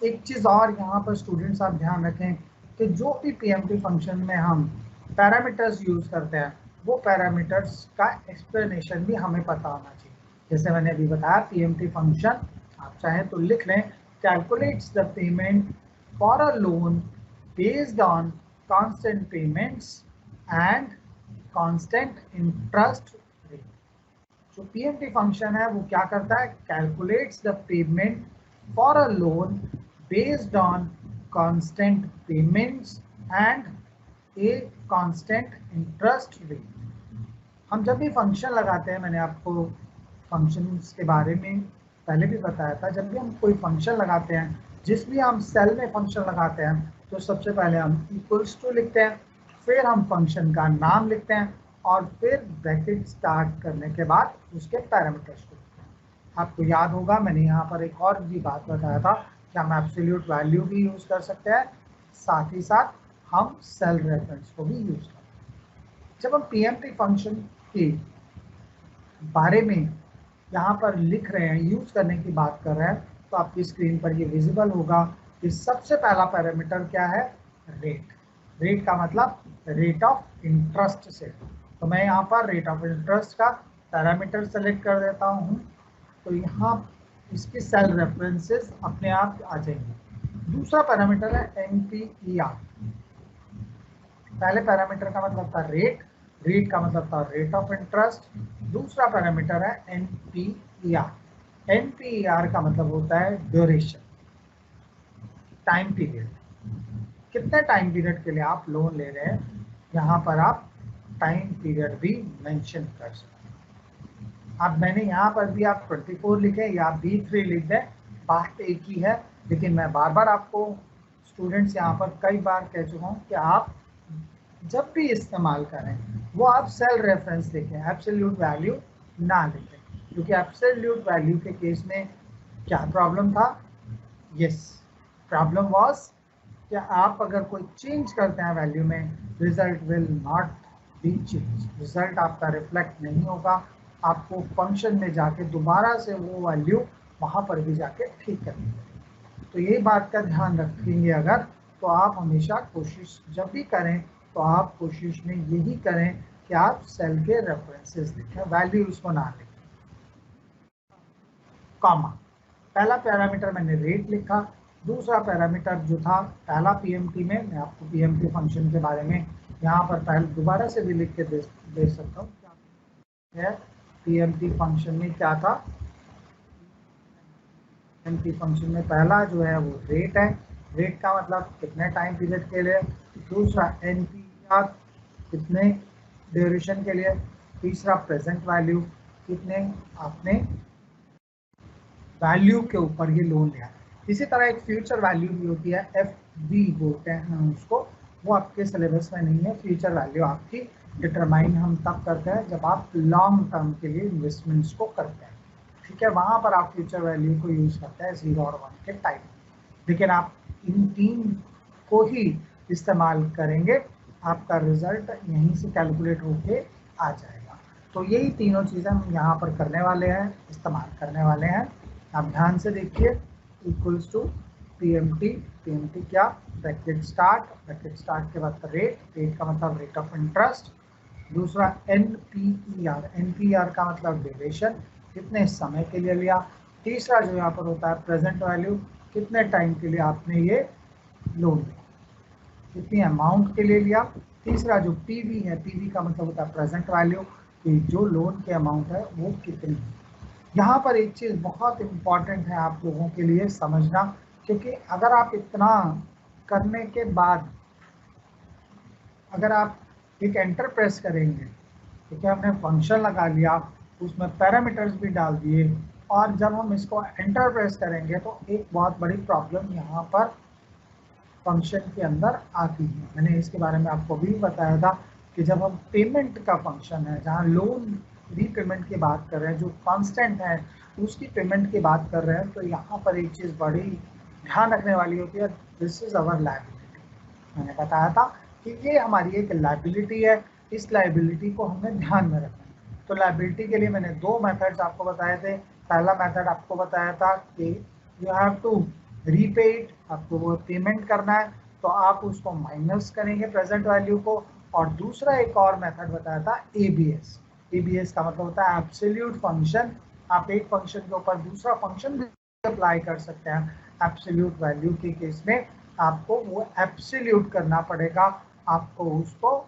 Speaker 1: एक चीज़ और यहाँ पर स्टूडेंट्स आप ध्यान रखें कि जो भी पीएमटी फंक्शन में हम पैरामीटर्स यूज करते हैं, वो पैरामीटर्स का एक्सप्लेनेशन भी हमें पता होना चाहिए। जैसे मैंने अभी बताया, पीएमटी फंक्शन आप चाहें तो लिख लें, calculates the payment for a loan based on constant payments and constant interest rate. जो पीएमटी फंक्शन है वो क्या करता है, calculates the payment for a loan based on constant payments and a constant interest rate. हम जब भी function लगाते हैं, मैंने आपको फंक्शंस के बारे में पहले भी बताया था, जब भी हम कोई फंक्शन लगाते हैं, जिस भी हम सेल में फंक्शन लगाते हैं, तो सबसे पहले हम इक्वल्स टू लिखते हैं, फिर हम फंक्शन का नाम लिखते हैं, और फिर ब्रैकेट स्टार्ट करने के बाद उसके पैरामीटर्स को लिखते हैं। आपको याद होगा मैंने यहाँ पर एक और भी बात बताया था कि हम एब्सोल्यूट वैल्यू भी यूज कर सकते हैं, साथ ही साथ हम सेल रेफरेंस को भी यूज करते हैं। जब हम पीएमटी फंक्शन के बारे में यहाँ पर लिख रहे हैं, यूज करने की बात कर रहे हैं, तो आपकी स्क्रीन पर ये विजिबल होगा कि सबसे पहला पैरामीटर क्या है, रेट। रेट का मतलब रेट ऑफ इंटरेस्ट से, तो मैं यहाँ पर रेट ऑफ इंटरेस्ट का पैरामीटर सेलेक्ट कर देता हूँ, तो यहाँ इसकी सेल रेफरेंसेस अपने आप आ जाएंगे। दूसरा पैरामीटर है NPER। पहले पैरामीटर का मतलब था रेट, रेट का मतलब था रेट ऑफ इंटरेस्ट। दूसरा पैरामीटर है NPER। NPER का मतलब होता है ड्यूरेशन, टाइम पीरियड, कितने टाइम पीरियड के लिए आप लोन ले रहे हैं, यहाँ पर आप टाइम पीरियड भी मेंशन कर सकते हैं। अब मैंने यहाँ पर भी आप 24 लिखे या B3 लिख दें, बात एक ही है, लेकिन मैं बार बार आपको स्टूडेंट्स यहाँ पर कई बार कह चुका हूँ कि आप जब भी इस्तेमाल करें वो आप सेल रेफरेंस लिखें, एब्सोल्यूट वैल्यू ना लिखें, क्योंकि एब्सोल्यूट वैल्यू के केस में क्या प्रॉब्लम था, यस, प्रॉब्लम वाज कि आप अगर कोई चेंज करते हैं वैल्यू में, result will not be change, result आपका रिफ्लेक्ट नहीं होगा, आपको फंक्शन में जाके दोबारा से वो वैल्यू वहाँ पर भी जाके ठीक करनी है। तो यही बात का ध्यान रखेंगे अगर, तो आप हमेशा कोशिश जब भी करें तो आप कोशिश में यही करें कि आप सेल के रेफरेंसेस लिखें, वैल्यूज को ना लिखें। कॉमा, पहला पैरामीटर मैंने रेट लिखा, दूसरा पैरामीटर जो था पहला पीएमटी में, मैं आपको पीएमटी फंक्शन के बारे में यहाँ पर पहले दोबारा से भी लिख के दे सकता हूँ क्या है पीएमटी फंक्शन में क्या था। पीएमटी फंक्शन में पहला जो है वो रेट है, रेट का मतलब कितने टाइम पीरियड के लिए, दूसरा NPER कितने ड्यूरेशन के लिए, तीसरा प्रेजेंट वैल्यू, कितने आपने वैल्यू के ऊपर ये लोन लिया। इसी तरह एक फ्यूचर वैल्यू भी होती है, FV बोलते हैं हम उसको, वो आपके सिलेबस में नहीं है। फ्यूचर वैल्यू आपकी डिटरमाइन हम तब करते हैं जब आप लॉन्ग टर्म के लिए इन्वेस्टमेंट्स को करते हैं, ठीक है, वहाँ पर आप फ्यूचर वैल्यू को यूज करते हैं 0 और 1 के टाइम, लेकिन आप इन तीन को ही इस्तेमाल करेंगे, आपका रिजल्ट यहीं से कैलकुलेट होके आ जाएगा। तो यही तीनों चीज़ें हम यहाँ पर करने वाले हैं, इस्तेमाल करने वाले हैं। आप ध्यान से देखिए, इक्वल्स टू पीएमटी, पीएमटी क्या, ब्रैकेट स्टार्ट के बाद रेट, रेट का मतलब रेट ऑफ इंटरेस्ट, दूसरा NPER, NPER का मतलब ड्यूरेशन, कितने समय के लिए लिया, तीसरा जो यहाँ पर होता है प्रेजेंट वैल्यू, कितने टाइम के लिए आपने ये लोन कितनी अमाउंट के लिए लिया। तीसरा जो पीवी है, पीवी का मतलब होता है प्रेजेंट वैल्यू, कि जो लोन की अमाउंट है वो कितनी है। यहाँ पर एक चीज़ बहुत इम्पॉर्टेंट है आप लोगों के लिए समझना, क्योंकि अगर आप इतना करने के बाद अगर आप एक एंटर प्रेस करेंगे, क्योंकि हमने फंक्शन लगा लिया, उसमें पैरामीटर्स भी डाल दिए, और जब हम इसको एंटर प्रेस करेंगे तो एक बहुत बड़ी प्रॉब्लम यहाँ पर फंक्शन के अंदर आती है। मैंने इसके बारे में आपको भी बताया था कि जब हम पेमेंट का फंक्शन है, जहाँ लोन रीपेमेंट की बात कर रहे हैं, जो कांस्टेंट है उसकी पेमेंट की बात कर रहे हैं, तो यहाँ पर एक चीज़ बड़ी ध्यान रखने वाली होती है, दिस इज अवर लायबिलिटी। मैंने बताया था कि ये हमारी एक लायबिलिटी है, इस लायबिलिटी को हमें ध्यान में रखना है। तो लायबिलिटी के लिए मैंने दो मेथड्स आपको बताए थे। पहला मेथड आपको बताया था कि you have to repay it, आपको वो पेमेंट करना है तो आप उसको माइनस करेंगे प्रेजेंट वैल्यू को। और दूसरा एक और मेथड बताया था एबीएस। एबीएस का मतलब होता है एब्सोल्यूट फंक्शन। आप एक फंक्शन के ऊपर दूसरा फंक्शन भी अप्लाई कर सकते हैं। एब्सोल्यूट वैल्यू के केस में आपको वो एब्सोल्यूट करना पड़ेगा, आपको उसको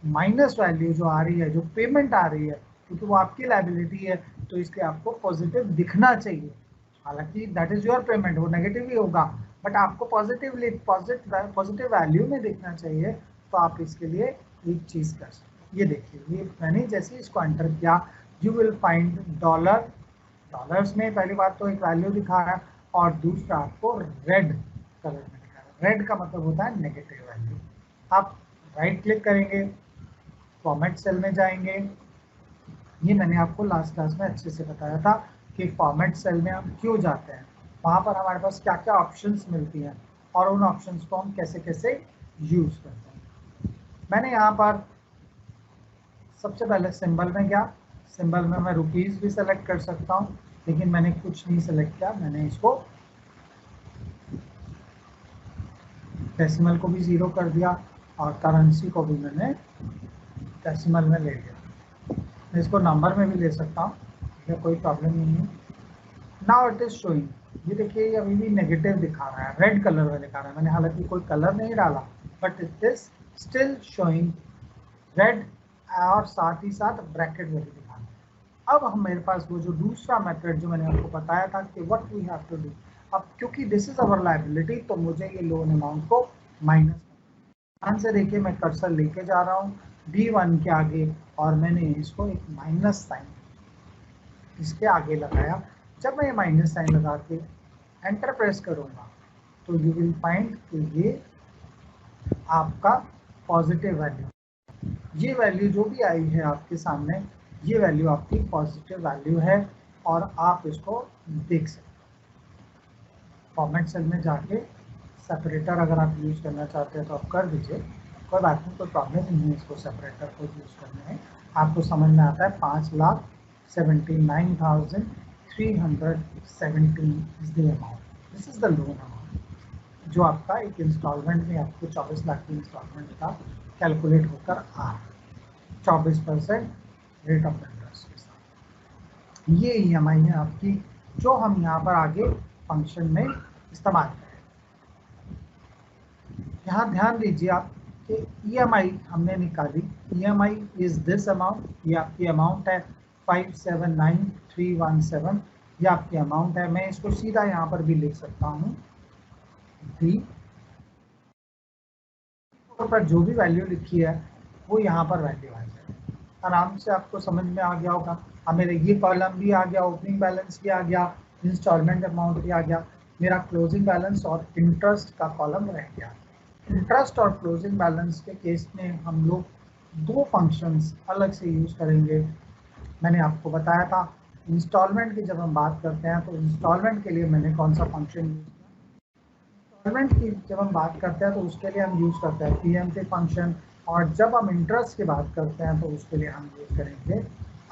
Speaker 1: माइनस वैल्यू जो आ रही है, जो पेमेंट आ रही है, क्योंकि वो आपकी लायबिलिटी है तो इसलिए आपको पॉजिटिव दिखना चाहिए। हालांकि दैट इज योर पेमेंट, वो नेगेटिव ही होगा, बट आपको पॉजिटिव वैल्यू में दिखना चाहिए। तो आप इसके लिए एक चीज कर सकते हैं। ये देखिए, ये मैंने जैसे इसको एंटर किया, you will find dollar. Dollars में पहली बात तो एक वैल्यू दिखा रहा है, और दूसरा आपको रेड कलर में दिखा रहा है। रेड का मतलब होता है नेगेटिव वैल्यू। आप राइट क्लिक करेंगे, फॉर्मेट सेल में जाएंगे। ये मैंने आपको लास्ट क्लास में अच्छे से बताया था कि फॉर्मेट सेल में हम क्यों जाते हैं, वहाँ पर हमारे पास क्या क्या ऑप्शंस मिलती हैं और उन ऑप्शंस को हम कैसे कैसे यूज करते हैं। मैंने यहाँ पर सबसे पहले सिंबल में गया। सिंबल में मैं रुपीस भी सेलेक्ट कर सकता हूँ, लेकिन मैंने कुछ नहीं सेलेक्ट किया, मैंने इसको डेसिमल को भी 0 कर दिया और करेंसी को भी मैंने डेसिमल में ले लिया। मैं इसको नंबर में भी ले सकता हूँ, ठीक है, कोई प्रॉब्लम नहीं है। नाउ इट इज शोइंग, ये देखिए ये अभी भी नेगेटिव दिखा रहा है, रेड कलर में दिखा रहा है। मैंने हालांकि कोई कलर नहीं डाला, but it is still showing red, और साथ ही साथ ब्रैकेट में भी दिखा रहा है। अब हम मेरे पास वो जो दूसरा मेथड जो मैंने आपको बताया था कि what we have to do, अब क्योंकि दिस इज अवर लायबिलिटी तो मुझे ये लोन अमाउंट को माइनस, ध्यान से देखिए मैं कर्सर लेके जा रहा हूँ B1 के आगे, और मैंने इसको एक माइनस साइन इसके आगे लगाया। जब मैं ये माइनस साइन लगा के एंटर प्रेस करूंगा तो यू विल फाइंड कि ये आपका पॉजिटिव वैल्यू, ये वैल्यू जो भी आई है आपके सामने, ये वैल्यू आपकी पॉजिटिव वैल्यू है, और आप इसको देख सकते हैं। फॉर्मेट सेल में जाके सेपरेटर अगर आप यूज़ करना चाहते हैं तो आप कर दीजिए, कोई बात नहीं, कोई प्रॉब्लम नहीं है इसको सेपरेटर को यूज़ करने में। आपको समझ में आता है 5,79,317 is the amount, this is the loan amount, जो आपका एक इंस्टॉलमेंट में आपको 24 लाख की इंस्टॉलमेंट का कैलकुलेट होकर आ रहा है 24% रेट ऑफ इंटरेस्ट के साथ। ये EMI है आपकी, जो हम यहाँ पर आगे फंक्शन में इस्तेमाल करें। यहाँ ध्यान दीजिए आप कि EMI हमने निकाली, EMI इज दिस अमाउंट, ये आपकी अमाउंट है 5,79,317, ये आपकी अमाउंट है। मैं इसको सीधा यहाँ पर भी लिख सकता हूँ, पर जो भी वैल्यू लिखी है वो यहाँ पर वैल्यू आ जाए। आराम से आपको समझ में आ गया होगा। अब मेरे ये कॉलम भी आ गया, ओपनिंग बैलेंस भी आ गया, इंस्टॉलमेंट अमाउंट भी आ गया, मेरा क्लोजिंग बैलेंस और इंटरेस्ट का कॉलम रह गया। इंटरेस्ट और क्लोजिंग बैलेंस के केस में हम लोग दो फंक्शंस अलग से यूज करेंगे। मैंने आपको बताया था इंस्टॉलमेंट की जब हम बात करते हैं तो इंस्टॉलमेंट के लिए मैंने कौन सा फंक्शन यूज किया, इंस्टॉलमेंट की जब हम बात करते हैं तो उसके लिए हम यूज करते हैं PMT फंक्शन, और जब हम इंटरेस्ट की बात करते हैं तो उसके लिए हम यूज करेंगे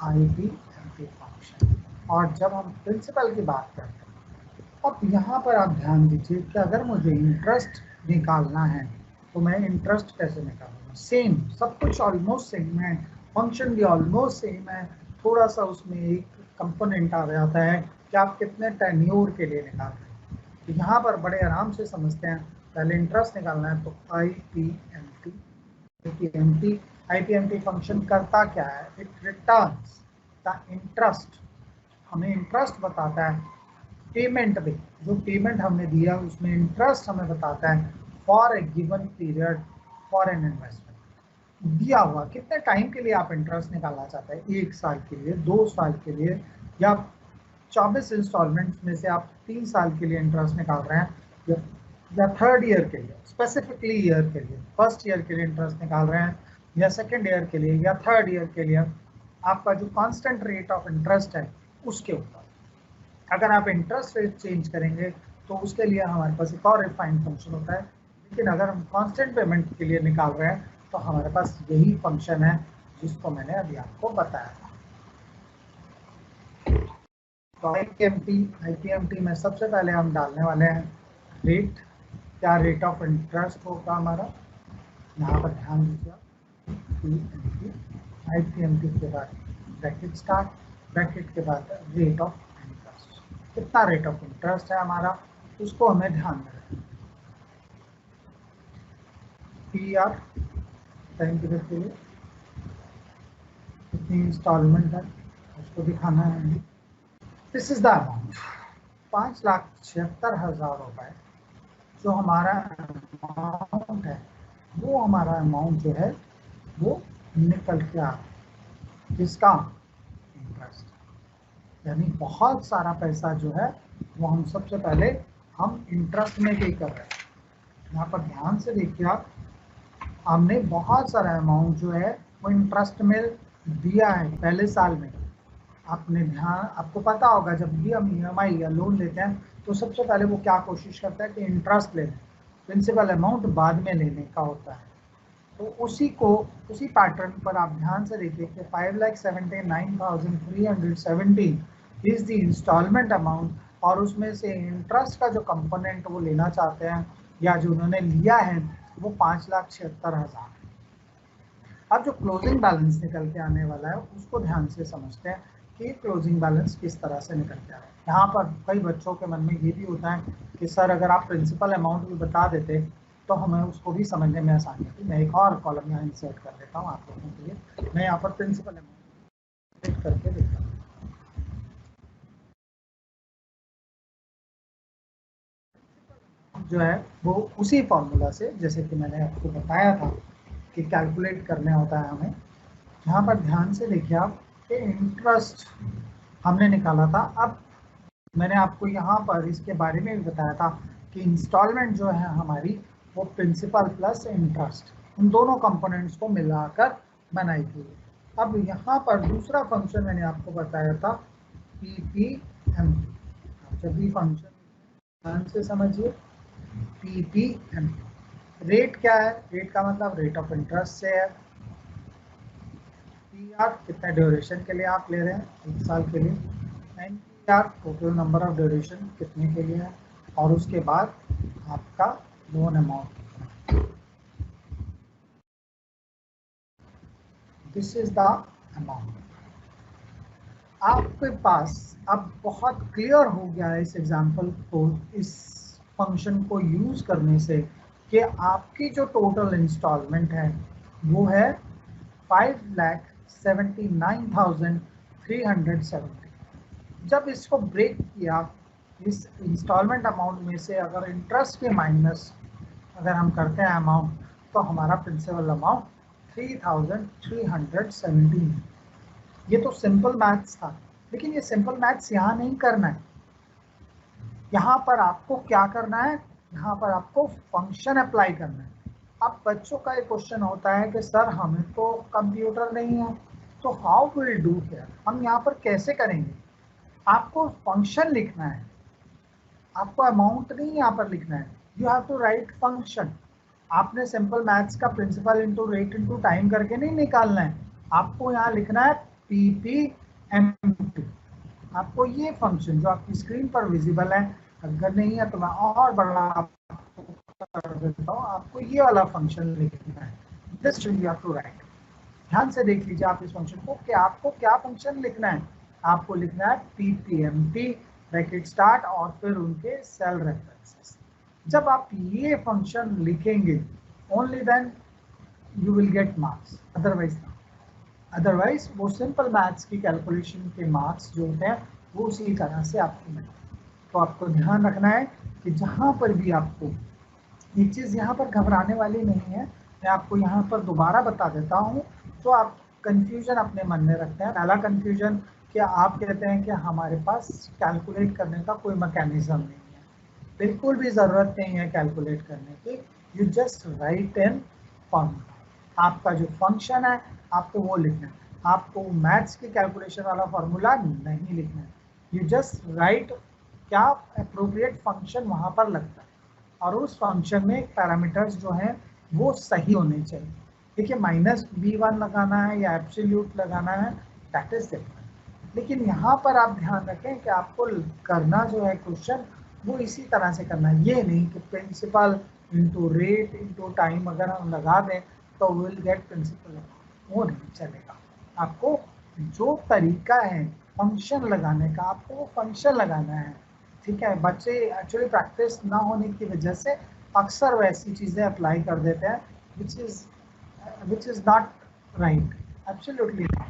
Speaker 1: IPMT फंक्शन, और जब हम प्रिंसिपल की बात करते हैं। अब यहाँ पर आप ध्यान दीजिए कि अगर मुझे इंटरेस्ट निकालना है तो मैं इंटरेस्ट कैसे निकालूंगा, सेम सब कुछ ऑलमोस्ट सेम है, फंक्शन भी ऑलमोस्ट सेम है, थोड़ा सा उसमें एक कंपोनेंट आ जाता है कि आप कितने टेन्योर के लिए निकाल रहे हैं। तो यहाँ पर बड़े आराम से समझते हैं, पहले इंटरेस्ट निकालना है तो आईपीएमटी फंक्शन करता क्या है? इट रिटर्न्स द इंटरेस्ट, हमें इंटरेस्ट बताता है पेमेंट पे, जो पेमेंट हमने दिया उसमें इंटरेस्ट हमें बताता है for a given period for an investment. दिया हुआ कितने टाइम के लिए आप इंटरेस्ट निकालना चाहते हैं, 1 साल के लिए, 2 साल के लिए, या 24 इंस्टॉलमेंट्स में से आप 3 साल के लिए इंटरेस्ट निकाल रहे हैं, या थर्ड ईयर के लिए, स्पेसिफिकली ईयर के लिए, फर्स्ट ईयर के लिए इंटरेस्ट निकाल रहे हैं, या सेकेंड ईयर के लिए, या थर्ड ईयर के लिए, आपका जो कांस्टेंट रेट ऑफ इंटरेस्ट है उसके ऊपर। अगर आप इंटरेस्ट रेट चेंज करेंगे तो उसके लिए हमारे पास एक और रिफाइंड फंक्शन होता है, लेकिन अगर हम कांस्टेंट पेमेंट के लिए निकाल रहे हैं तो हमारे पास यही फंक्शन है जिसको मैंने अभी आपको बताया था। तो आईपीएमटी में सबसे पहले हम डालने वाले हैं रेट। क्या रेट ऑफ इंटरेस्ट होगा हमारा, यहाँ पर ध्यान दीजिए, आईपीएमटी के बाद ब्रैकेट स्टार्ट, ब्रैकेट के बाद रेट ऑफ इंटरेस्ट, कितना रेट ऑफ इंटरेस्ट है हमारा उसको हमें ध्यान में रखना। पीआर टाइम पीरियड के लिए कितनी इंस्टॉलमेंट है उसको दिखाना है। दिस इज द अमाउंट, 5,76,000 रुपए जो हमारा अमाउंट है, वो हमारा अमाउंट जो है वो निकल के आ, किसका? इंटरेस्ट, यानी बहुत सारा पैसा जो है वो हम सबसे पहले हम इंटरेस्ट में पे कर रहे हैं। यहाँ पर ध्यान से देखिए आप, हमने बहुत सारा अमाउंट जो है वो इंटरेस्ट में दिया है पहले साल में। आपने ध्यान, आपको पता होगा जब भी हम ईएमआई या लोन लेते हैं तो सबसे पहले वो क्या कोशिश करता है कि इंटरेस्ट ले लें, प्रिंसिपल अमाउंट बाद में लेने का होता है। तो उसी पैटर्न पर आप ध्यान से देखिए कि 5,79,317 इज द इंस्टॉलमेंट अमाउंट, और उसमें से इंटरेस्ट का जो कंपोनेंट वो लेना चाहते हैं या जो उन्होंने लिया है वो 5,76,000। अब जो क्लोजिंग बैलेंस निकल के आने वाला है उसको ध्यान से समझते हैं कि क्लोजिंग बैलेंस किस तरह से निकल के आ रहा है। यहाँ पर कई बच्चों के मन में ये भी होता है कि सर अगर आप प्रिंसिपल अमाउंट भी बता देते तो हमें उसको भी समझने में आसानी होती। मैं एक और कॉलम यहाँ इंसर्ट कर देता हूँ आप लोगों के लिए। मैं यहाँ पर प्रिंसिपल अमाउंट करके देखता हूँ। जो है वो उसी फॉर्मूला से, जैसे कि मैंने आपको बताया था कि कैलकुलेट करना होता है हमें। यहाँ पर ध्यान से देखिए आप कि इंटरेस्ट हमने निकाला था। अब मैंने आपको यहाँ पर इसके बारे में भी बताया था कि इंस्टॉलमेंट जो है हमारी वो प्रिंसिपल प्लस इंटरेस्ट, उन दोनों कंपोनेंट्स को मिलाकर बनाई गई। अब यहाँ पर दूसरा फंक्शन मैंने आपको बताया था पीपीएमटी। जब भी फंक्शन ध्यान से समझिए, पीपीएमटी रेट क्या है? रेट का मतलब रेट ऑफ इंटरेस्ट से है। पीआर कितने ड्यूरेशन के लिए आप ले रहे हैं, 1 साल के लिए। NPR total number of duration कितने के लिए है, और उसके बाद आपका loan amount. This is the amount. आपके पास अब बहुत क्लियर हो गया है इस एग्जांपल को, इस फंक्शन को यूज करने से, कि आपकी जो टोटल इंस्टॉलमेंट है वो है 5,79,370। जब इसको ब्रेक किया, इस इंस्टॉलमेंट अमाउंट में से अगर इंटरेस्ट के माइनस अगर हम करते हैं अमाउंट, तो हमारा प्रिंसिपल अमाउंट 3,317। ये तो सिंपल मैथ्स था, लेकिन ये सिंपल मैथ्स यहाँ नहीं करना है। यहाँ पर आपको क्या करना है, यहाँ पर आपको फंक्शन अप्लाई करना है। अब बच्चों का एक क्वेश्चन होता है कि सर हमें तो कंप्यूटर नहीं है, तो हाउ विल डू हियर, हम यहाँ पर कैसे करेंगे? आपको फंक्शन लिखना है, आपको अमाउंट नहीं यहाँ पर लिखना है। You have to write function. आपने सिंपल मैथ्स का principal into rate into time करके नहीं निकालना है, आपको यहाँ लिखना है पीपीएमटी। आपको ये फंक्शन जो आपकी स्क्रीन पर विजिबल है, अगर नहीं है तो मैं और बड़ा कर देता हूँ, आपको ये वाला फंक्शन लिखना है। This you have to write. ध्यान से देख लीजिए आप इस फंक्शन को कि आपको क्या फंक्शन लिखना है। आपको लिखना है पीपीएमटी ब्रैकेट स्टार्ट और फिर उनके सेल रेफरेंसेस। जब आप ये फंक्शन लिखेंगे only then you will get marks, otherwise ना। अदरवाइज वो सिंपल मैथ्स की कैलकुलेशन के मार्क्स जो होते हैं वो उसी तरह से आपको मिलते हैं। तो आपको ध्यान रखना है कि जहाँ पर भी आपको ये चीज़ यहाँ पर घबराने वाली नहीं है, मैं आपको यहाँ पर दोबारा बता देता हूँ। तो आप कंफ्यूजन अपने मन में रखते हैं। पहला कंफ्यूजन कि आप कहते हैं कि हमारे पास कैलकुलेट करने का कोई मैकेनिज्म नहीं है। बिल्कुल भी ज़रूरत नहीं है कैलकुलेट करने की, you just right in formula. आपका जो फंक्शन है आपको वो लिखना है, आपको मैथ्स की कैलकुलेशन वाला फॉर्मूला नहीं लिखना है। यू जस्ट राइट क्या अप्रोप्रिएट फंक्शन वहाँ पर लगता है, और उस फंक्शन में पैरामीटर्स जो हैं वो सही होने चाहिए। देखिए -b1 लगाना है या एब्सोल्यूट लगाना है, दैट इज डिफरेंट। लेकिन यहाँ पर आप ध्यान रखें कि आपको करना जो है क्वेश्चन वो इसी तरह से करना है, ये नहीं कि principal into rate into time अगर हम लगा दें तो विल गेट प्रिंसिपल, वो नहीं चलेगा। आपको जो तरीका है फंक्शन लगाने का, आपको वो फंक्शन लगाना है। ठीक है, बच्चे एक्चुअली प्रैक्टिस ना होने की वजह से अक्सर वैसी चीज़ें अप्लाई कर देते हैं which is not right, absolutely not.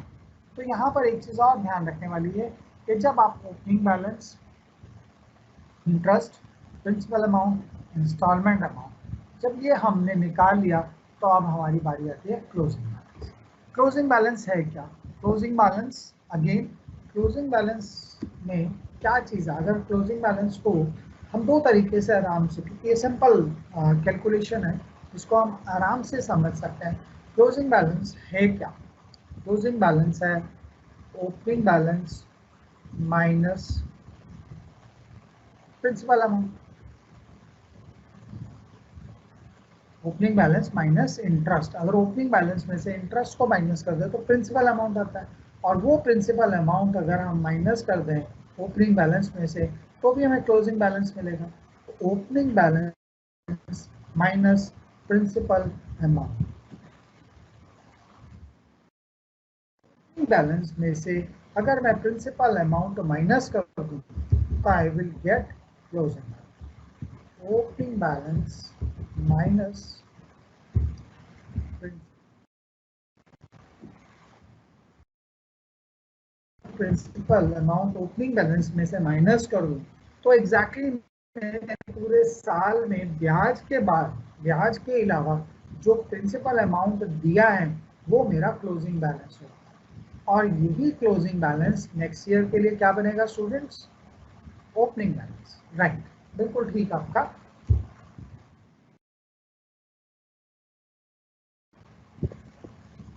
Speaker 1: तो यहाँ पर एक चीज़ और ध्यान रखने वाली है कि जब आप opening balance, interest, principal amount, installment amount, जब ये हमने निकाल लिया तो अब हमारी बारी आती है क्लोजिंग बैलेंस। क्लोजिंग बैलेंस है क्या? Closing balance again, closing balance में क्या चीज़ है? अगर क्लोजिंग बैलेंस को हम दो तरीके से आराम से, क्योंकि ये सिंपल कैलकुलेशन है, इसको हम आराम से समझ सकते हैं। क्लोजिंग बैलेंस है क्या? क्लोजिंग बैलेंस है opening balance minus principal amount, opening balance minus interest. अगर ओपनिंग बैलेंस में से इंटरेस्ट को माइनस कर दें तो प्रिंसिपल अमाउंट आता है, और वो प्रिंसिपल अमाउंट अगर हम माइनस कर दें ओपनिंग बैलेंस में से तो भी हमें क्लोजिंग बैलेंस मिलेगा। Opening balance minus principal amount, balance में से अगर मैं प्रिंसिपल अमाउंट माइनस कर दूं तो I will get closing balance. Opening balance minus principal amount opening balance में से माइनस कर दूं तो एग्जैक्टली मैं पूरे साल में ब्याज के बाद, ब्याज के अलावा जो प्रिंसिपल अमाउंट दिया है वो मेरा क्लोजिंग बैलेंस होगा। और यही क्लोजिंग बैलेंस नेक्स्ट ईयर के लिए क्या बनेगा स्टूडेंट्स? ओपनिंग बैलेंस, राइट, बिल्कुल ठीक आपका।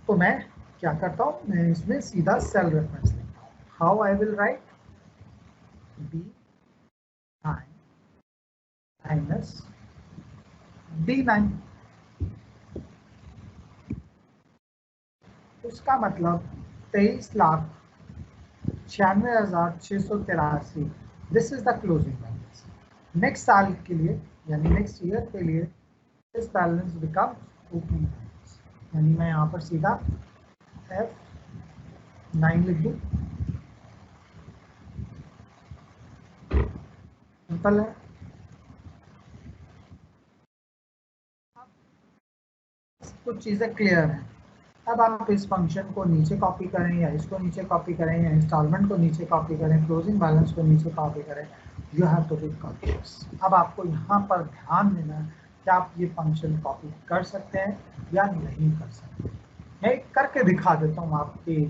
Speaker 1: तो मैं क्या करता हूँ, मैं इसमें सीधा सेल रेफरेंस लिखता हूँ। How I will write B9 minus D9, उसका मतलब 23,96,683। This is the closing balance. Next साल के लिए यानी नेक्स्ट ईयर के लिए this balance becomes opening balance, यानी मैं यहाँ पर सीधा F9 लिख दूँ, सिंपल है। कुछ चीज़ें क्लियर हैं। अब आप इस फंक्शन को नीचे कॉपी करें या इसको नीचे कॉपी करें या इंस्टॉलमेंट को नीचे कॉपी करें, क्लोजिंग बैलेंस को नीचे कॉपी करें, you have to be conscious. अब आपको यहाँ पर ध्यान देना है कि आप ये फंक्शन कॉपी कर सकते हैं या नहीं कर सकते। मैं एक करके दिखा देता हूँ आपकी,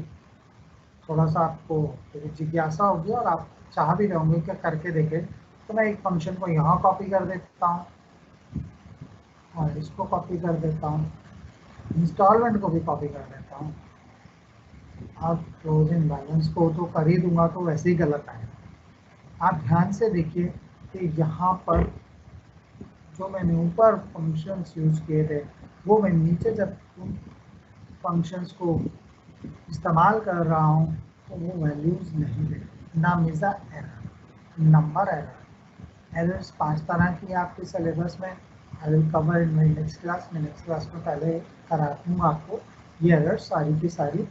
Speaker 1: थोड़ा सा आपको जिज्ञासा होगी और आप चाह भी रहे होंगे कि करके देखें। तो मैं एक फंक्शन को यहाँ कॉपी कर देता हूँ और इसको कॉपी कर देता हूँ, इंस्टॉलमेंट को भी कॉपी कर देता हूँ। अब क्लोजिंग बैलेंस को तो कर ही दूंगा तो वैसे ही गलत आएगा। आप ध्यान से देखिए कि यहाँ पर जो मैंने ऊपर फंक्शंस यूज किए थे वो मैं नीचे जब उन फंक्शंस को इस्तेमाल कर रहा हूँ तो वो वैल्यूज नहीं दे। नाम is error, number error. Errors 5 तरह की है आपके सिलेबस में, I will cover in my next class. मैं नेक्स्ट क्लास में पहले करा दूँगा आपको ये एरर्स सारी की सारी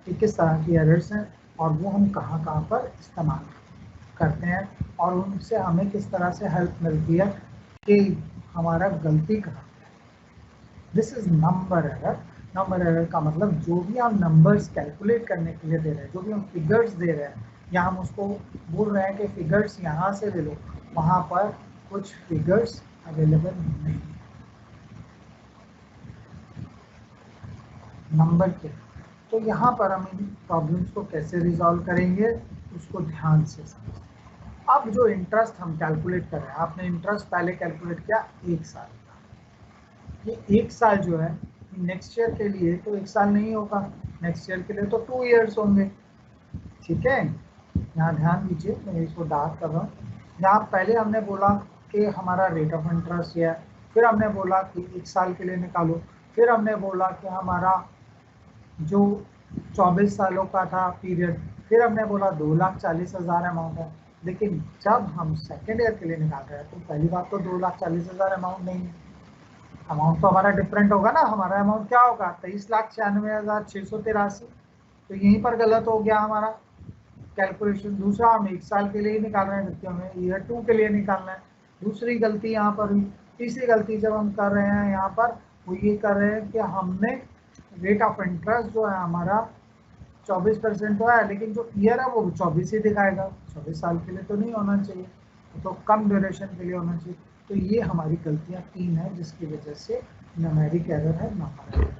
Speaker 1: कि किस तरह की एरर्स हैं और वो हम कहाँ कहाँ पर इस्तेमाल करते हैं और उनसे हमें किस तरह से हेल्प मिलती है कि हमारा गलती कहाँ है। This is number error. Number error का मतलब जो भी हम नंबर्स कैलकुलेट करने के लिए दे रहे हैं, जो भी हम फिगर्स दे रहे हैं, या हम उसको बोल रहे हैं कि फिगर्स यहाँ से ले लो, वहाँ पर कुछ फिगर्स अवेलेबल नहीं है नंबर के। तो यहाँ पर हम इन प्रॉब्लम्स को कैसे रिजॉल्व करेंगे उसको ध्यान से समझें। अब जो इंटरेस्ट हम कैलकुलेट कर रहे हैं, आपने इंटरेस्ट पहले कैलकुलेट किया 1 साल का। ये 1 साल जो है नेक्स्ट ईयर के लिए तो 1 साल नहीं होगा, नेक्स्ट ईयर के लिए तो 2 इयर्स होंगे। ठीक है, यहाँ ध्यान दीजिए, मैं इसको डार्क कर रहा हूँ। यहाँ पहले हमने बोला कि हमारा रेट ऑफ इंटरेस्ट है, फिर हमने बोला कि 1 साल के लिए निकालो, फिर हमने बोला कि हमारा जो 24 सालों का था पीरियड, फिर हमने बोला 2,40,000 अमाउंट है। लेकिन जब हम सेकेंड ईयर के लिए निकाल रहे हैं तो पहली बात तो 2,40,000 अमाउंट नहीं है, अमाउंट तो हमारा डिफरेंट होगा ना। हमारा अमाउंट क्या होगा, 23,96,683। तो यहीं पर गलत हो गया हमारा कैलकुलेशन। दूसरा, हम 1 साल के लिए ही निकाल रहे हैं जबकि हमें ईयर 2 के लिए निकालना है, दूसरी गलती यहाँ पर हुई। तीसरी गलती जब हम कर रहे हैं यहाँ पर, वो ये कर रहे हैं कि हमने रेट ऑफ इंटरेस्ट जो है हमारा 24% तो है, लेकिन जो ईयर है वो 24 ही दिखाएगा। 24 साल के लिए तो नहीं होना चाहिए, तो कम ड्यूरेशन के लिए होना चाहिए। तो ये हमारी गलतियाँ 3 हैं जिसकी वजह से न्यूमेरिक एरर है, नंबर एरर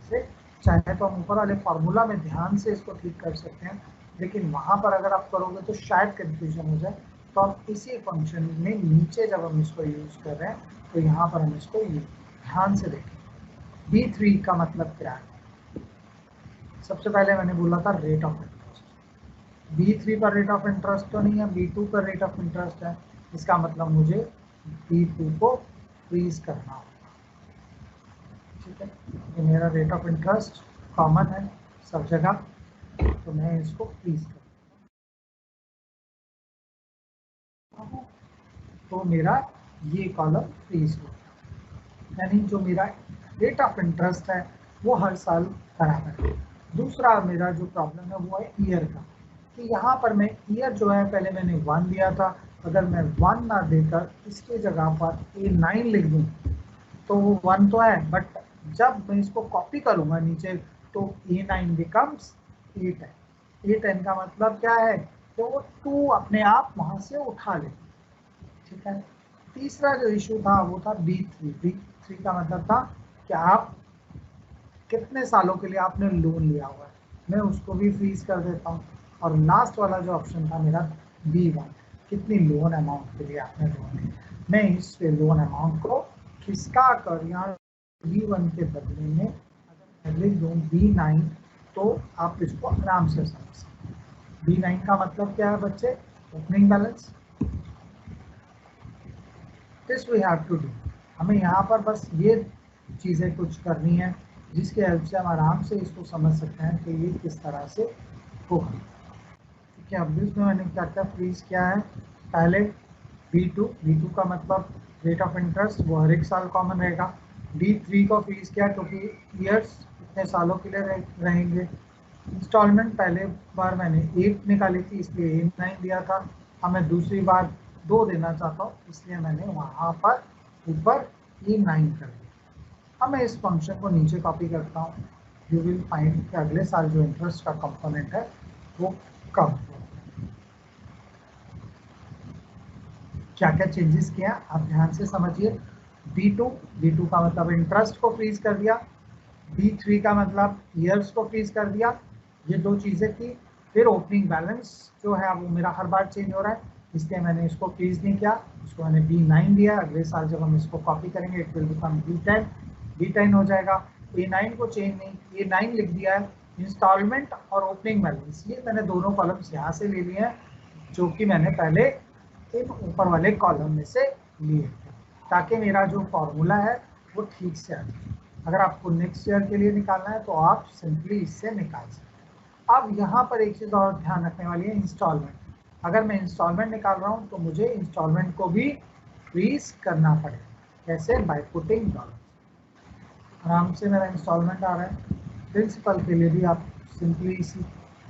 Speaker 1: से। चाहे तो हम ऊपर वाले फार्मूला में ध्यान से इसको ठीक कर सकते हैं, लेकिन वहाँ पर अगर आप करोगे तो शायद कंफ्यूजन हो जाए। तो हम इसी फंक्शन में नीचे जब हम इसको यूज कर रहे हैं तो यहाँ पर हम इसको ध्यान से देखें। B3 का मतलब क्या है, सबसे पहले मैंने बोला था रेट ऑफ इंटरेस्ट। B3 पर रेट ऑफ इंटरेस्ट तो नहीं है, B2 पर रेट ऑफ इंटरेस्ट है। इसका मतलब मुझे B2 को फ्रीज करना होगा। ठीक है, ये मेरा रेट ऑफ इंटरेस्ट कॉमन है सब जगह, तो मैं इसको फ्रीज कर, तो मेरा ये कॉलम फ्रीज हो, यानी जो मेरा रेट ऑफ इंटरेस्ट है वो हर साल बराबर है। दूसरा मेरा जो प्रॉब्लम है वो है ईयर का, कि यहाँ पर मैं ईयर जो है पहले मैंने 1 दिया था, अगर मैं 1 ना देकर इसके जगह पर A9 लिख दूँ तो वो 1 तो है, बट जब मैं इसको कॉपी करूँगा नीचे तो A9 बिकम्स A10। A10 का मतलब क्या है, तो वो 2 अपने आप वहाँ से उठा ले। ठीक है, तीसरा जो इशू था वो था B3। B3 का मतलब था कि आप कितने सालों के लिए आपने लोन लिया हुआ है, मैं उसको भी फ्रीज कर देता हूँ। और लास्ट वाला जो ऑप्शन था मेरा B1, कितनी लोन अमाउंट के लिए आपने लोन लिया, मैं इस लोन अमाउंट को खिसका कर यहाँ B1 के बदले में अगर मैं लिख दूँ B9 तो आप इसको आराम से समझ सकते हैं। B9 का मतलब क्या है बच्चे, opening balance. This we have to do, हमें यहाँ पर बस ये चीज़ें कुछ करनी है जिसके हेल्प से हम आराम से इसको समझ सकते हैं कि ये किस तरह से होगा। ठीक है, अब इसमें मैंने क्या क्या फ्रीज किया है, पहले B2 का मतलब रेट ऑफ इंटरेस्ट, वो हर एक साल कॉमन रहेगा। B3 को फ्रीज किया क्योंकि ईयर्स इतने सालों के लिए रहेंगे। इंस्टॉलमेंट पहले बार मैंने 1 निकाली थी इसलिए A9 दिया था, अब मैं दूसरी बार 2 देना चाहता हूँ इसलिए मैंने वहाँ पर ऊपर A9 कर दिया। अब मैं इस फंक्शन को नीचे कॉपी करता हूँ, यू विल फाइंड कि अगले साल जो इंटरेस्ट का कंपोनेंट है वो कम हो। क्या क्या चेंजेस किया आप ध्यान से समझिए। B2 का मतलब इंटरेस्ट को फ्रीज कर दिया, B3 का मतलब ईयर्स को फ्रीज कर दिया, ये 2 चीज़ें की। फिर ओपनिंग बैलेंस जो है वो मेरा हर बार चेंज हो रहा है इसलिए मैंने इसको फ्रीज नहीं किया, इसको मैंने B9 दिया। अगले साल जब हम इसको कॉपी करेंगे इट विल बिकम B10 हो जाएगा। A9 को चेंज नहीं, A9 लिख दिया है। इंस्टॉलमेंट और ओपनिंग बैलेंस ये मैंने दोनों कॉलम्स यहाँ से ले लिए हैं जो कि मैंने पहले इन ऊपर वाले कॉलम में से लिए थे, ताकि मेरा जो फॉर्मूला है वो ठीक से आ जाए। अगर आपको नेक्स्ट ईयर के लिए निकालना है तो आप सिंपली इससे निकाल सकते हैं। अब यहाँ पर एक चीज़ और ध्यान रखने वाली है, इंस्टॉलमेंट। अगर मैं इंस्टॉलमेंट निकाल रहा हूँ तो मुझे इंस्टॉलमेंट को भी फ्रीज करना पड़ेगा। कैसे, बाय पुटिंग डॉलर। आराम से मेरा इंस्टॉलमेंट आ रहा है। प्रिंसिपल के लिए भी आप सिंपली इसी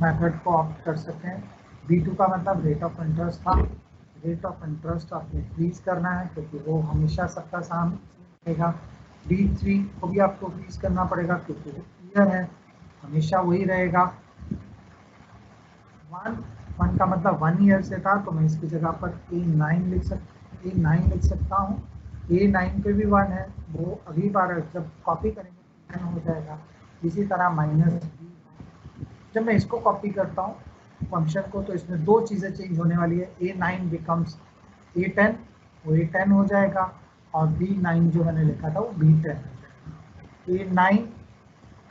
Speaker 1: मेथड को ऑप्ट कर सकते हैं। B2 का मतलब रेट ऑफ इंटरेस्ट था, रेट ऑफ इंटरेस्ट आपको फ्रीज करना है क्योंकि वो हमेशा सबका सामने रहेगा। D3 को भी आपको फ्रीज करना पड़ेगा क्योंकि वो ईयर है, हमेशा वही रहेगा। 1 का मतलब 1 ईयर से था, तो मैं इसकी जगह पर A9 लिख सकता हूँ। A9 पे भी 1 है, वो अगली बार जब कॉपी करेंगे 10 हो जाएगा। इसी तरह -B, जब मैं इसको कॉपी करता हूँ फंक्शन को, तो इसमें दो चीज़ें चेंज होने वाली है। A9 बिकम्स A10, वो A10 हो जाएगा, और B9 जो मैंने लिखा था वो B10 हो जाएगा। A9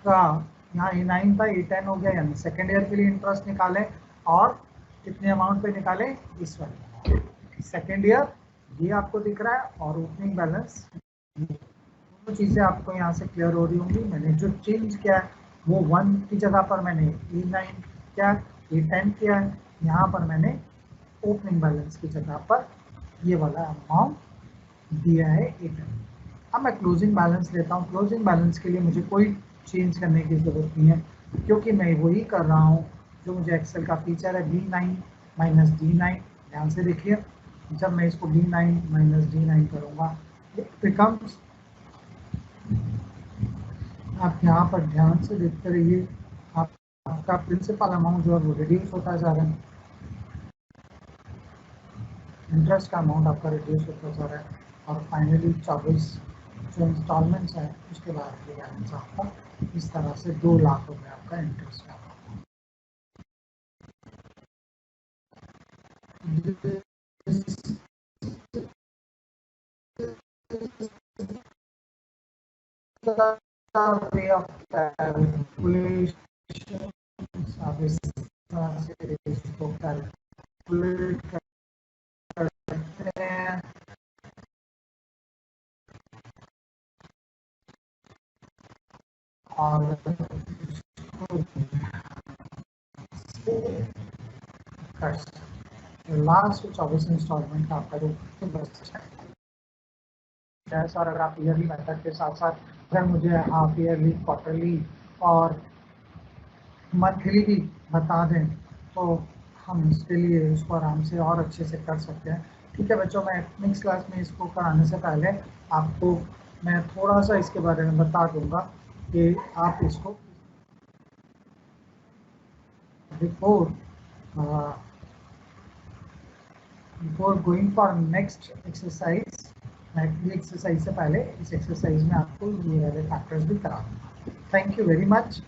Speaker 1: का यहाँ A9 था, A10 हो गया, यानी सेकेंड ईयर के लिए इंटरेस्ट निकालें और कितने अमाउंट पे निकालें, इस वाले सेकेंड ईयर ये आपको दिख रहा है, और ओपनिंग बैलेंस। दोनों चीज़ें आपको यहाँ से क्लियर हो रही होंगी। मैंने जो चेंज किया है वो 1 की जगह पर मैंने A9 किया, A10 किया है। यहाँ पर मैंने ओपनिंग बैलेंस की जगह पर ये वाला अमाउंट दिया है A10। अब मैं क्लोजिंग बैलेंस लेता हूँ। क्लोजिंग बैलेंस के लिए मुझे कोई चेंज करने की ज़रूरत नहीं है क्योंकि मैं वही कर रहा हूँ जो मुझे एक्सेल का फीचर है, B9 माइनस D9। ध्यान से देखिए, जब मैं इसको B9 माइनस D9 करूँगा, इट बिकम्स, आप यहाँ पर ध्यान से देखते रहिए, आपका प्रिंसिपल अमाउंट जो है वो रिड्यूस होता जा रहा है, इंटरेस्ट का अमाउंट आपका रिड्यूस होता जा रहा है, और फाइनली 24 जो इंस्टॉलमेंट्स हैं उसके बाद ये बैलेंस आपका इस तरह से 2 लाख हो गया आपका इंटरेस्ट का। वे ऑफ कैलकुलेशन आप इस तरह से इसको कैलकुलेट कर सकते हैं। और लास्ट 24 इंस्टॉलमेंट का आपका जो बस है सर, अगर आप ईयरली मेथड के साथ साथ अगर मुझे हाफ ईयरली, क्वार्टरली और मंथली भी बता दें तो हम इसके लिए इसको आराम से और अच्छे से कर सकते हैं। ठीक है बच्चों, मैं नेक्स्ट क्लास में इसको कराने से पहले आपको मैं थोड़ा सा इसके बारे में बता दूंगा कि आप इसको before going for next exercise, मैं एक्सरसाइज से पहले इस एक्सरसाइज में आपको ये वाले फैक्टर्स भी करा दूंगा। Thank you very much.